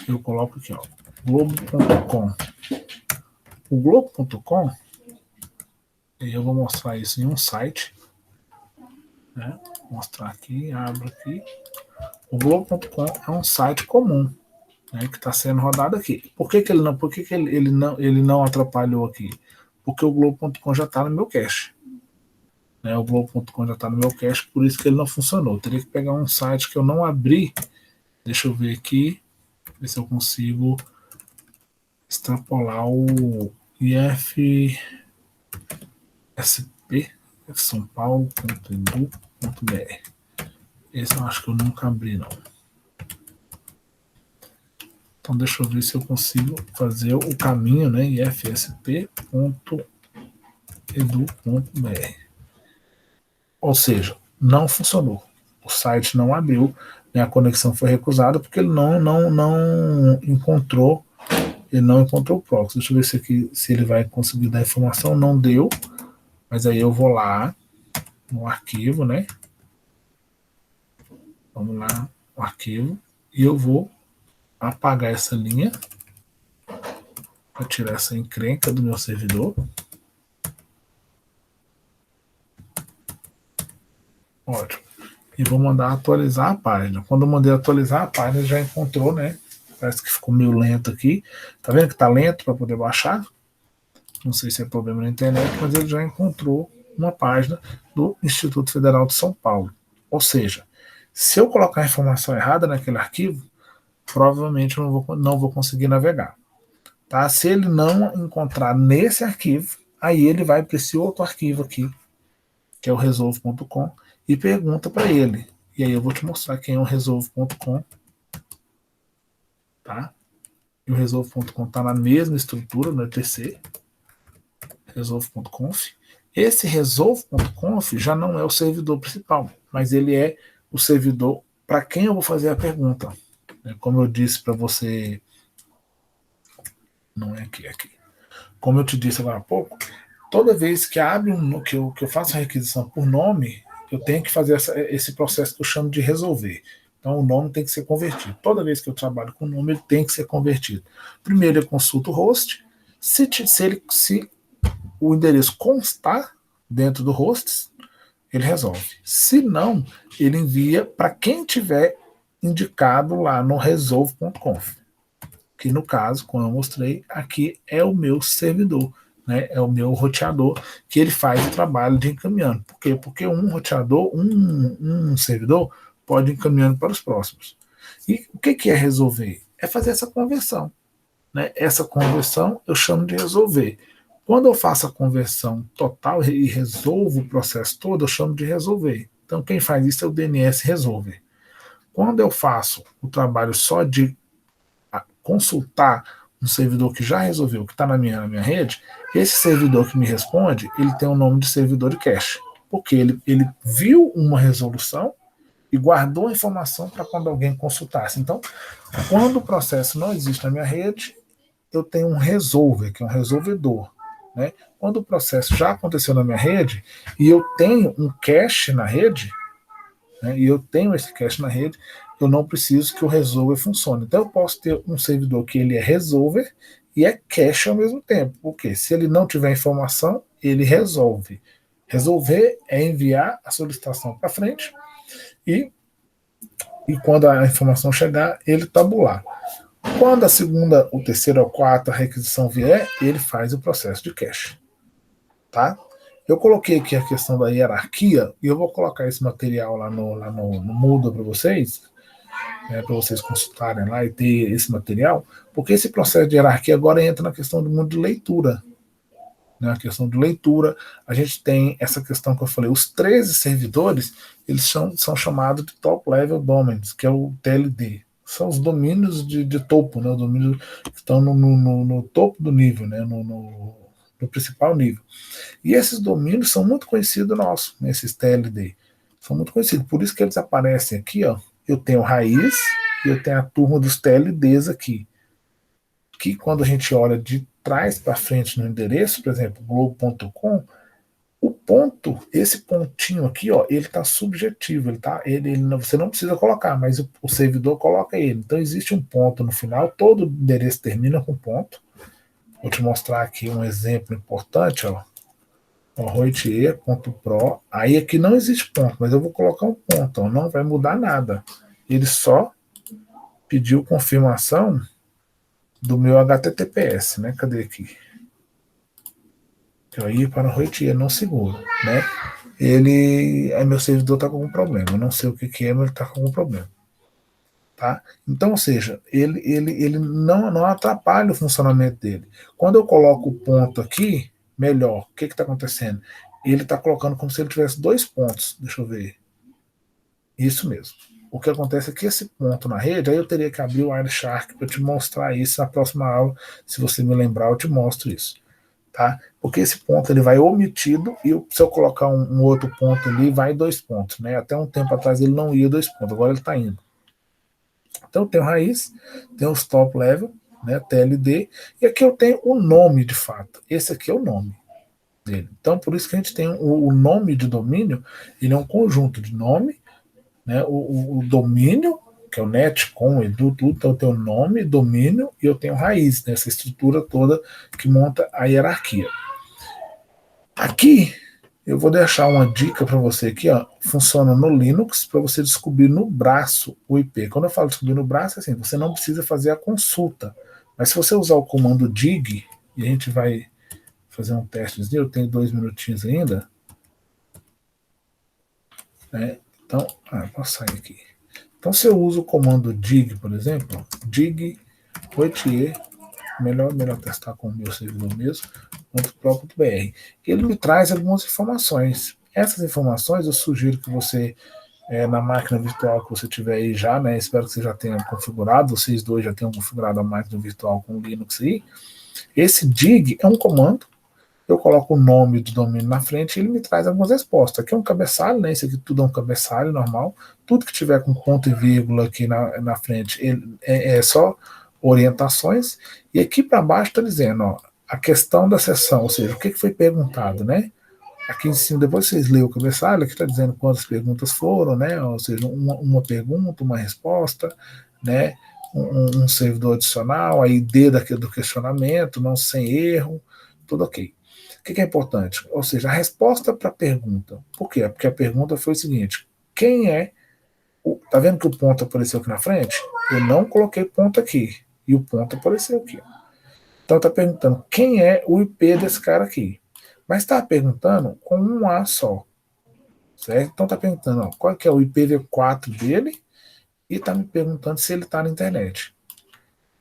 Eu coloco aqui, ó, globo.com. O globo.com E eu vou mostrar isso em um site. Né? Vou mostrar aqui, abro aqui. O Globo.com é um site comum, né, que está sendo rodado aqui. Por que ele não, ele não atrapalhou aqui? Porque o Globo.com já está no meu cache. Né, o Globo.com já está no meu cache, por isso que ele não funcionou. Eu teria que pegar um site que eu não abri. Deixa eu ver aqui, ver se eu consigo extrapolar o IFSP, São Paulo.edu.br. Esse eu acho que eu nunca abri, não. Então deixa eu ver se eu consigo fazer o caminho, né? ifsp.edu.br. Ou seja, não funcionou. O site não abriu, né? A conexão foi recusada porque ele não encontrou, ele não encontrou o proxy. Deixa eu ver se, aqui, se ele vai conseguir dar informação. Não deu, mas aí eu vou lá no arquivo, né? Vamos lá, o arquivo, e eu vou apagar essa linha para tirar essa encrenca do meu servidor. Ótimo. E vou mandar atualizar a página. Quando eu mandei atualizar a página, já encontrou, né? Parece que ficou meio lento aqui. Tá vendo que tá lento para poder baixar? Não sei se é problema na internet, mas ele já encontrou uma página do Instituto Federal de São Paulo. Ou seja, se eu colocar a informação errada naquele arquivo, provavelmente eu não vou conseguir navegar. Tá? Se ele não encontrar nesse arquivo, aí ele vai para esse outro arquivo aqui, que é o resolve.com, e pergunta para ele. E aí eu vou te mostrar quem é o resolve.com. Tá? E o resolve.com está na mesma estrutura, no ETC, resolve.conf. Esse resolve.conf já não é o servidor principal, mas ele é o servidor para quem eu vou fazer a pergunta. Como eu disse para você, não é aqui, é aqui. Como eu te disse agora há pouco, toda vez que abre que eu faço a requisição por nome, eu tenho que fazer esse processo que eu chamo de resolver. Então o nome tem que ser convertido. Toda vez que eu trabalho com o nome, ele tem que ser convertido. Primeiro eu consulto o host. Se o endereço constar dentro do host, ele resolve. Se não, ele envia para quem tiver indicado lá no resolve.conf. Que no caso, como eu mostrei, aqui é o meu servidor. Né, é o meu roteador, que ele faz o trabalho de encaminhando. Por quê? Porque um roteador, um servidor, pode ir encaminhando para os próximos. E o que é resolver? É fazer essa conversão. Né? Essa conversão eu chamo de resolver. Quando eu faço a conversão total e resolvo o processo todo, eu chamo de resolver. Então, quem faz isso é o DNS Resolver. Quando eu faço o trabalho só de consultar um servidor que já resolveu, que está na minha rede, esse servidor que me responde, ele tem o nome de servidor de cache. Porque ele viu uma resolução e guardou a informação para quando alguém consultasse. Então, quando o processo não existe na minha rede, eu tenho um resolver, que é um resolvedor. Né? Quando o processo já aconteceu na minha rede e eu tenho um cache na rede, né, e eu tenho esse cache na rede, eu não preciso que o resolver funcione. Então eu posso ter um servidor que ele é resolver e é cache ao mesmo tempo. Porque se ele não tiver informação, ele resolve. Resolver é enviar a solicitação para frente e quando a informação chegar, ele tabular. Quando a segunda, o terceiro ou quarta requisição vier, ele faz o processo de cache. Tá? Eu coloquei aqui a questão da hierarquia e eu vou colocar esse material lá no Moodle para vocês, né, para vocês consultarem lá e ter esse material, porque esse processo de hierarquia agora entra na questão do mundo de leitura. Né, a questão de leitura, a gente tem essa questão que eu falei, os 13 servidores, eles são chamados de Top Level Domains, que é o TLD. São os domínios de topo, né, os domínios que estão no topo do nível, né, no principal nível. E esses domínios são muito conhecidos nossos, né, esses TLD. São muito conhecidos, por isso que eles aparecem aqui, ó. Eu tenho raiz e eu tenho a turma dos TLDs aqui. Que quando a gente olha de trás para frente no endereço, por exemplo, globo.com, o ponto, esse pontinho aqui, ó, ele está subjetivo, você não precisa colocar, mas o servidor coloca ele. Então existe um ponto no final, todo endereço termina com ponto. Vou te mostrar aqui um exemplo importante, ó. roitier.pro, aí aqui não existe ponto, mas eu vou colocar um ponto, ó, não vai mudar nada. Ele só pediu confirmação do meu HTTPS, né? Cadê aqui? Eu ia para o Roitier, não seguro, né? Meu servidor está com algum problema, eu não sei o que é, mas ele está com algum problema. Tá? Então, ou seja, ele não atrapalha o funcionamento dele. Quando eu coloco o ponto aqui, melhor, o que está acontecendo? Ele está colocando como se ele tivesse 2 pontos. Deixa eu ver. Isso mesmo. O que acontece é que esse ponto na rede, aí eu teria que abrir o Wireshark para te mostrar isso na próxima aula. Se você me lembrar, eu te mostro isso. Tá? Porque esse ponto ele vai omitido e se eu colocar um outro ponto ali, vai 2 pontos. Né? Até um tempo atrás ele não ia 2 pontos, agora ele está indo. Então tem o raiz, tem os top level, né, TLD, e aqui eu tenho o nome de fato. Esse aqui é o nome dele. Então por isso que a gente tem o nome de domínio, ele é um conjunto de nome, né, o domínio, que é o net, com, edu, tudo, então eu tenho nome, domínio e eu tenho raiz, né, essa estrutura toda que monta a hierarquia. Aqui eu vou deixar uma dica para você aqui, ó. Funciona no Linux para você descobrir no braço o IP. Quando eu falo descobrir no braço, é assim, você não precisa fazer a consulta. Mas se você usar o comando dig, e a gente vai fazer um testezinho, eu tenho 2 minutinhos ainda. Né? Então, posso sair aqui. Então, se eu uso o comando dig, por exemplo, dig roitier, melhor testar com o meu servidor mesmo, .pro.br. Ele me traz algumas informações. Essas informações eu sugiro que você, na máquina virtual que você tiver aí já, né? Espero que você já tenha configurado, vocês dois já tenham configurado a máquina virtual com o Linux aí. Esse dig é um comando, eu coloco o nome do domínio na frente e ele me traz algumas respostas. Aqui é um cabeçalho, né? Isso aqui tudo é um cabeçalho normal. Tudo que tiver com ponto e vírgula aqui na frente é só orientações. E aqui para baixo está dizendo, ó, a questão da sessão, ou seja, o que foi perguntado, né? Aqui em cima, depois vocês leem o cabeçalho, aqui está dizendo quantas perguntas foram, né? Ou seja, uma pergunta, uma resposta, né? Um servidor adicional, a ID do questionamento, não sem erro, tudo ok. O que é importante? Ou seja, a resposta para a pergunta. Por quê? Porque a pergunta foi o seguinte: quem é. Tá vendo que o ponto apareceu aqui na frente? Eu não coloquei ponto aqui. E o ponto apareceu aqui. Então está perguntando quem é o IP desse cara aqui. Mas está perguntando com um A só. Certo? Então está perguntando qual que é o IPv4 dele e está me perguntando se ele está na internet.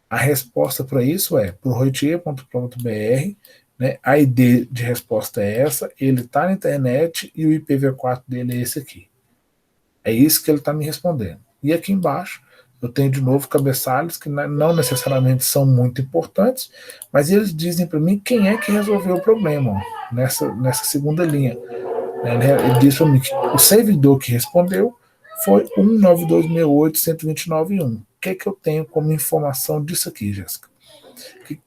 A resposta para isso é por roitier.com.br, né? A ID de resposta é essa, ele está na internet e o IPv4 dele é esse aqui. É isso que ele está me respondendo. E aqui embaixo eu tenho de novo cabeçalhos que não necessariamente são muito importantes, mas eles dizem para mim quem é que resolveu o problema ó, nessa segunda linha. Ele diz para mim que o servidor que respondeu foi 192.68.129.1. O que é que eu tenho como informação disso aqui, Jéssica?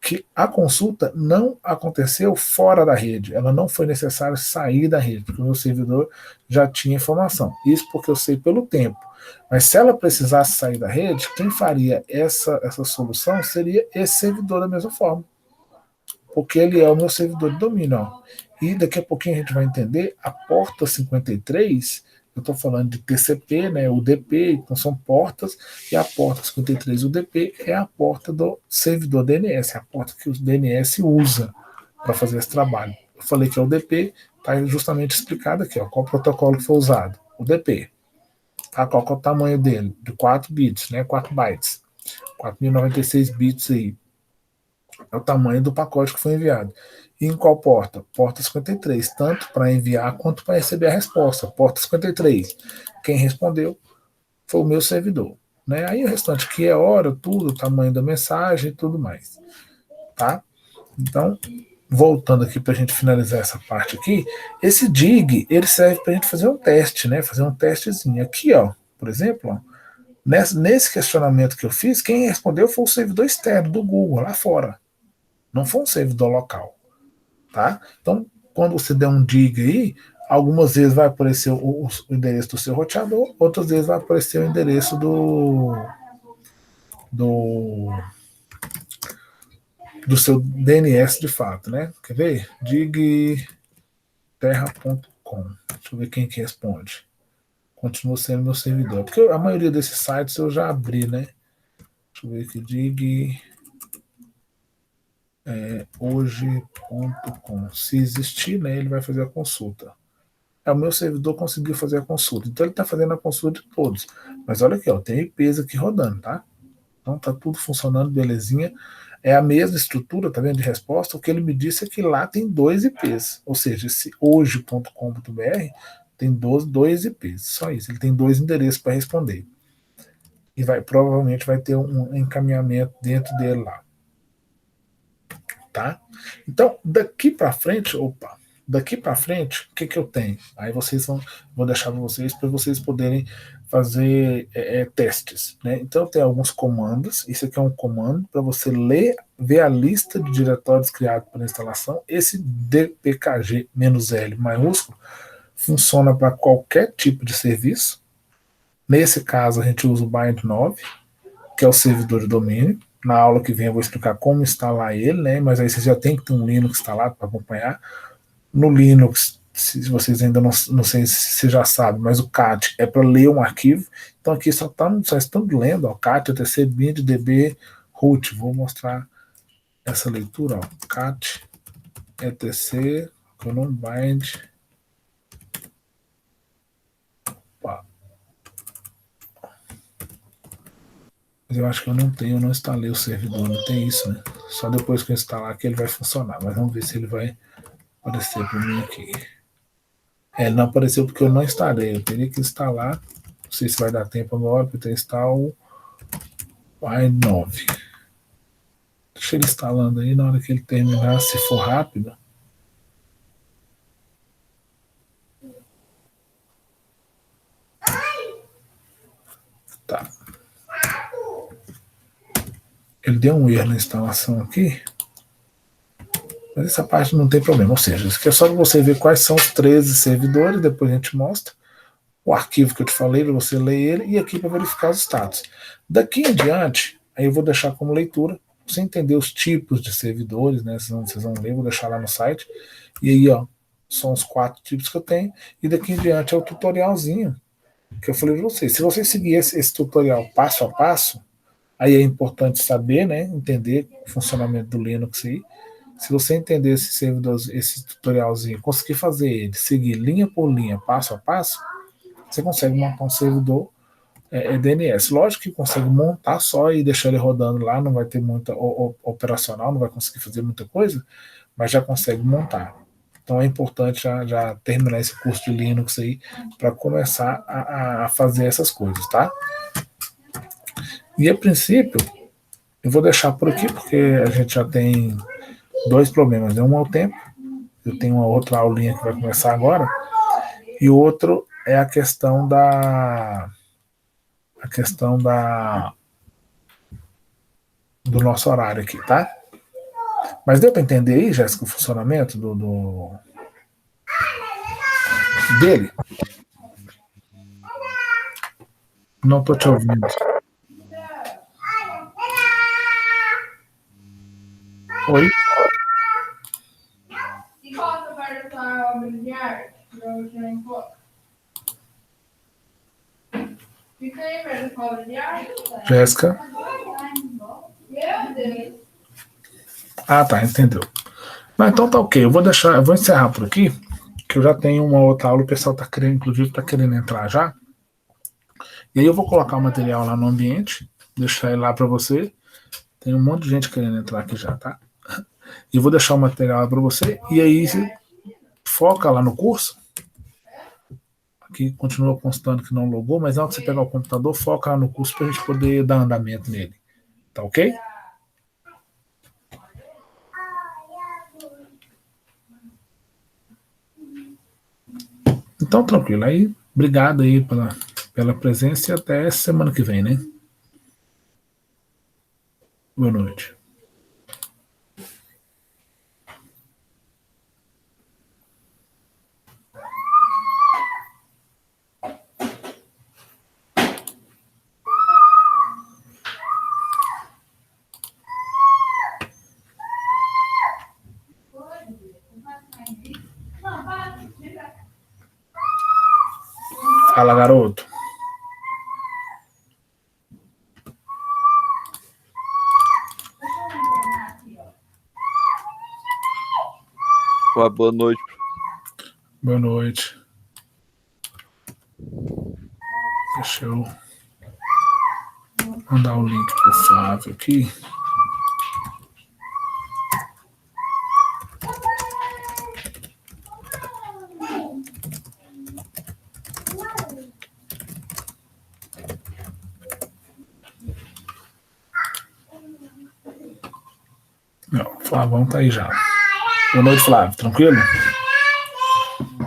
Que a consulta não aconteceu fora da rede, ela não foi necessário sair da rede, porque o meu servidor já tinha informação. Isso porque eu sei pelo tempo. Mas se ela precisasse sair da rede, quem faria essa solução seria esse servidor da mesma forma. Porque ele é o meu servidor de domínio. Ó. E daqui a pouquinho a gente vai entender a porta 53, eu estou falando de TCP, né, UDP, então são portas, e a porta 53 UDP é a porta do servidor DNS, é a porta que o DNS usa para fazer esse trabalho. Eu falei que é o UDP, está justamente explicado aqui, ó, qual protocolo que foi usado. UDP. Tá? Qual é o tamanho dele? De 4 bits, né, 4 bytes. 4.096 bits aí. É o tamanho do pacote que foi enviado. E em qual porta? Porta 53, tanto para enviar quanto para receber a resposta. Porta 53. Quem respondeu foi o meu servidor. Né? Aí o restante que é hora, tudo, o tamanho da mensagem e tudo mais. Tá? Então, voltando aqui para a gente finalizar essa parte aqui, esse dig, ele serve para a gente fazer um teste, né? Fazer um testezinho. Aqui, ó, por exemplo, ó, nesse questionamento que eu fiz, quem respondeu foi o servidor externo do Google, lá fora. Não foi um servidor local. Tá? Então, quando você der um dig aí, algumas vezes vai aparecer o endereço do seu roteador, outras vezes vai aparecer o endereço do, do seu DNS de fato, né? Quer ver? Dig terra.com. Deixa eu ver quem que responde. Continua sendo meu servidor. Porque a maioria desses sites eu já abri, né? Deixa eu ver aqui. Dig hoje.com. Se existir, né, ele vai fazer a consulta. O meu servidor conseguiu fazer a consulta. Então ele está fazendo a consulta de todos. Mas olha aqui, ó, tem IPs aqui rodando, tá? Então tá tudo funcionando, belezinha. É a mesma estrutura, tá vendo, de resposta. O que ele me disse é que lá tem 2 IPs. Ou seja, esse hoje.com.br tem dois IPs. Só isso. Ele tem 2 endereços para responder. E provavelmente vai ter um encaminhamento dentro dele lá. Tá? Então, daqui para frente, o que eu tenho? Aí vou deixar para vocês poderem fazer testes, né? Então, tem alguns comandos. Isso aqui é um comando para você ver a lista de diretórios criados para instalação. Esse dpkg-l maiúsculo funciona para qualquer tipo de serviço. Nesse caso, a gente usa o bind9, que é o servidor de domínio. Na aula que vem eu vou explicar como instalar ele, né? Mas aí você já tem que ter um Linux instalado para acompanhar. No Linux, se vocês ainda não sei se você já sabe, mas o cat é para ler um arquivo. Então aqui só estão lendo, ó, cat, etc, bind, db, root. Vou mostrar essa leitura, ó. Cat, etc, colon bind. Opa. Mas eu acho que eu não instalei o servidor, não tem isso, né? Só depois que eu instalar que ele vai funcionar. Mas vamos ver se ele vai aparecer para mim aqui. Ele não apareceu porque eu não instalei. Eu teria que instalar. Não sei se vai dar tempo agora para testar o i9. Deixa ele instalando aí. Na hora que ele terminar, se for rápido. Tá. Ele deu um erro na instalação aqui. Mas essa parte não tem problema. Ou seja, isso aqui é só para você ver quais são os 13 servidores. Depois a gente mostra o arquivo que eu te falei para você ler ele e aqui para verificar os status. Daqui em diante, aí eu vou deixar como leitura, pra você entender os tipos de servidores, né? Vocês vão ler, vou deixar lá no site. E aí, ó, são os 4 tipos que eu tenho. E daqui em diante é o tutorialzinho que eu falei para vocês. Se vocês seguirem esse tutorial passo a passo, aí é importante saber, né? Entender o funcionamento do Linux aí. Se você entender esse servidor, esse tutorialzinho, conseguir fazer ele, seguir linha por linha, passo a passo, você consegue montar um servidor DNS. Lógico que consegue montar só e deixar ele rodando lá, não vai ter muita operacional, não vai conseguir fazer muita coisa, mas já consegue montar. Então é importante já terminar esse curso de Linux aí para começar a fazer essas coisas, tá? E a princípio, eu vou deixar por aqui porque a gente já tem 2 problemas. Um é o tempo, eu tenho uma outra aulinha que vai começar agora, e o outro é a questão do nosso horário aqui, tá? Mas deu para entender aí, Jéssica, o funcionamento dele? Não tô te ouvindo. Oi? Jéssica? Ah, tá, entendeu. Não, então tá ok. Eu vou encerrar por aqui, que eu já tenho uma outra aula, o pessoal tá querendo, inclusive, tá querendo entrar já. E aí eu vou colocar o material lá no ambiente, deixar ele lá para você. Tem um monte de gente querendo entrar aqui já, tá? E eu vou deixar o material lá para você. E aí você foca lá no curso. Aqui continua constando que não logou, mas na hora que você pegar o computador, foca lá no curso para a gente poder dar andamento nele. Tá ok? Então, tranquilo. Aí, obrigado aí pela presença e até semana que vem, né? Boa noite. Fala, garoto. Boa noite. Boa noite. Deixa eu mandar o link pro Flávio aqui. Não, o Flavão tá aí já. Boa noite, Flávio. Tranquilo?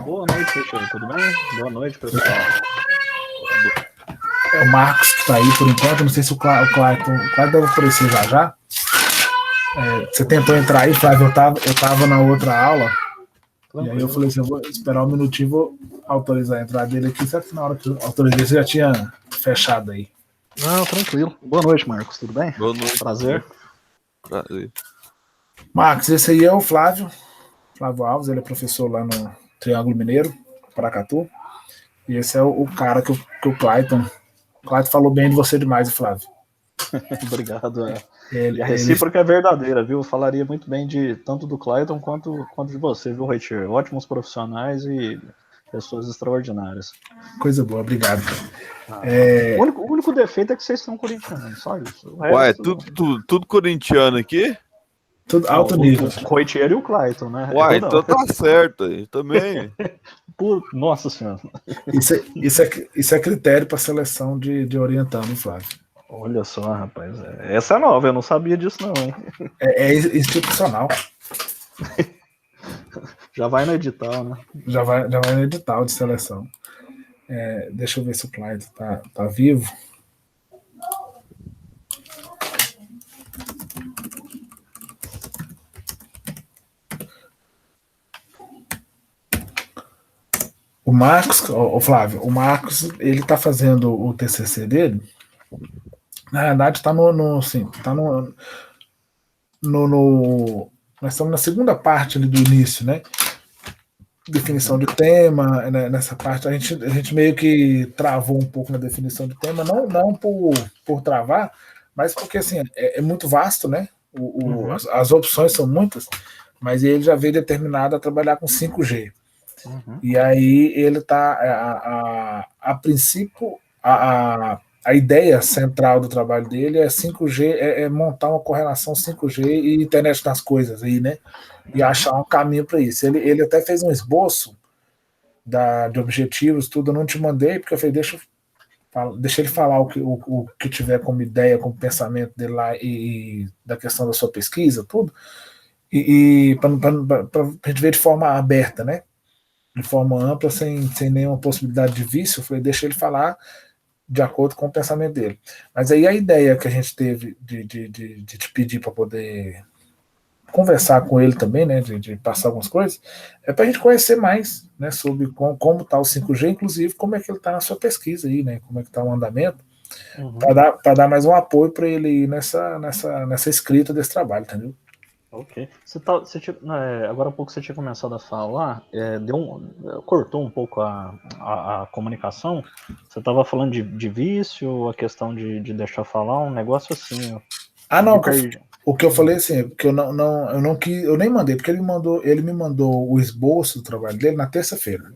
Boa noite, Richard. Tudo bem? Boa noite, pessoal. É o Marcos que tá aí por enquanto. Não sei se o Clayton deve aparecer já. Você tentou entrar aí, Flávio? Eu tava na outra aula. E aí eu falei assim, eu vou esperar um minutinho, vou autorizar a entrada dele aqui, certo que na hora que eu autorizei você já tinha fechado aí. Não, tranquilo. Boa noite, Marcos, tudo bem? Boa noite. Prazer. Marcos, esse aí é o Flávio Alves, ele é professor lá no Triângulo Mineiro, Paracatu, e esse é o cara que o Clayton falou bem de você demais, Flávio. Obrigado. E a recíproca é verdadeira, viu? Eu falaria muito bem tanto do Clayton quanto de você, viu, Richard? Ótimos profissionais e pessoas extraordinárias. Coisa boa, obrigado. O único defeito é que vocês são corintianos, só isso. Ué, tudo corintiano aqui? Tudo alto nível. O Roitier e o Clayton, né? Uai, então tá certo aí também. Nossa Senhora. Isso é critério para seleção de orientando, Flávio. Olha só, rapaz. Essa é nova, eu não sabia disso não, hein? É institucional. Já vai no edital, né? Já vai no edital de seleção. Deixa eu ver se o Clayton tá vivo. O Marcos, Flávio, o Marcos, ele tá fazendo o TCC dele. Na verdade, tá nós estamos na segunda parte ali do início, né? Definição de tema, né? Nessa parte a gente meio que travou um pouco na definição de tema, não por travar, mas porque assim, é muito vasto, né? As opções são muitas, mas ele já veio determinado a trabalhar com 5G. E aí ele tá, a princípio, a ideia central do trabalho dele é 5G, é montar uma correlação 5G e internet das coisas aí, né? E achar um caminho para isso. Ele até fez um esboço de objetivos, tudo. Eu não te mandei, porque eu falei, deixa ele falar o que tiver como ideia, como pensamento dele lá e da questão da sua pesquisa, tudo. E para a gente ver de forma aberta, né? De forma ampla, sem nenhuma possibilidade de vício. Eu falei, deixa ele falar de acordo com o pensamento dele. Mas aí a ideia que a gente teve de te pedir para poder conversar com ele também, né, de passar algumas coisas, é para a gente conhecer mais, né, sobre como está o 5G, inclusive como é que ele está na sua pesquisa aí, né, como é que está o andamento, para dar mais um apoio para ele aí nessa escrita desse trabalho, entendeu? Ok. Agora há pouco você tinha começado a falar, cortou um pouco a comunicação. Você estava falando de vício, a questão de deixar falar, um negócio assim. Não, o que eu falei assim, porque eu nem mandei, porque ele me mandou o esboço do trabalho dele na terça-feira.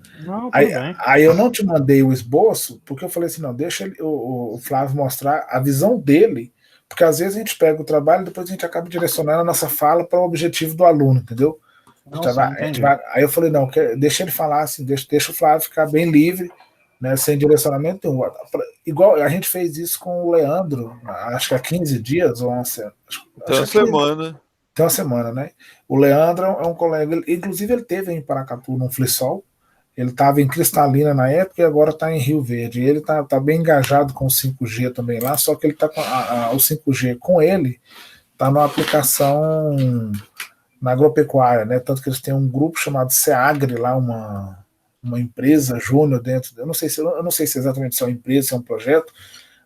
Aí eu não te mandei o esboço, porque eu falei assim, não, deixa o Flávio mostrar a visão dele, porque às vezes a gente pega o trabalho e depois a gente acaba direcionando a nossa fala para o objetivo do aluno, entendeu? Aí eu falei, não, deixa ele falar assim, deixa o Flávio ficar bem livre, né, sem direcionamento nenhum. Igual a gente fez isso com o Leandro, acho que há 15 dias, ou Tem uma semana. Tem uma semana, né? O Leandro é um colega, inclusive ele teve em Paracatu, no Flissol. Ele estava em Cristalina na época e agora está em Rio Verde. Ele está bem engajado com o 5G também lá, só que ele está com o 5G com ele, está numa aplicação na agropecuária, né? Tanto que eles têm um grupo chamado Seagri lá, uma empresa júnior dentro. Eu não sei se exatamente se é uma empresa, se é um projeto,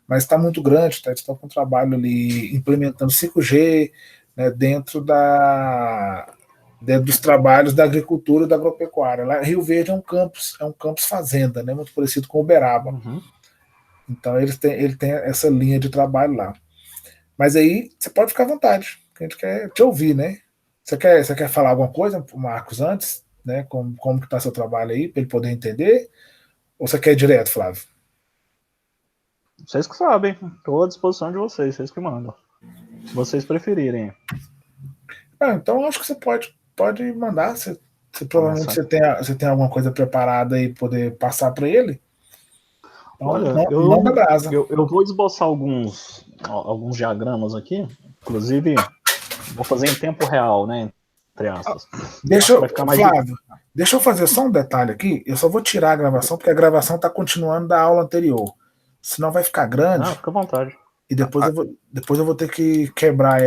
mas está muito grande, tá? Eles estão com um trabalho ali implementando 5G, né, dentro dentro dos trabalhos da agricultura e da agropecuária. Lá, Rio Verde é um campus fazenda, né, muito parecido com Uberaba. Uhum. Então ele tem essa linha de trabalho lá. Mas aí você pode ficar à vontade, que a gente quer te ouvir, né? Você quer falar alguma coisa, Marcos, antes, né? Como que está seu trabalho aí, para ele poder entender? Ou você quer ir direto, Flávio? Vocês que sabem, estou à disposição de vocês, vocês que mandam. Se vocês preferirem. Então acho que você pode mandar. Provavelmente você tem alguma coisa preparada aí poder passar para ele. Então, Olha, manda brasa. Eu vou esboçar alguns diagramas aqui, inclusive vou fazer em tempo real, né? Entre aspas. Flávio, deixa eu fazer só um detalhe aqui. Eu só vou tirar a gravação, porque a gravação está continuando da aula anterior. Senão vai ficar grande. Fica à vontade. E depois eu vou ter que quebrar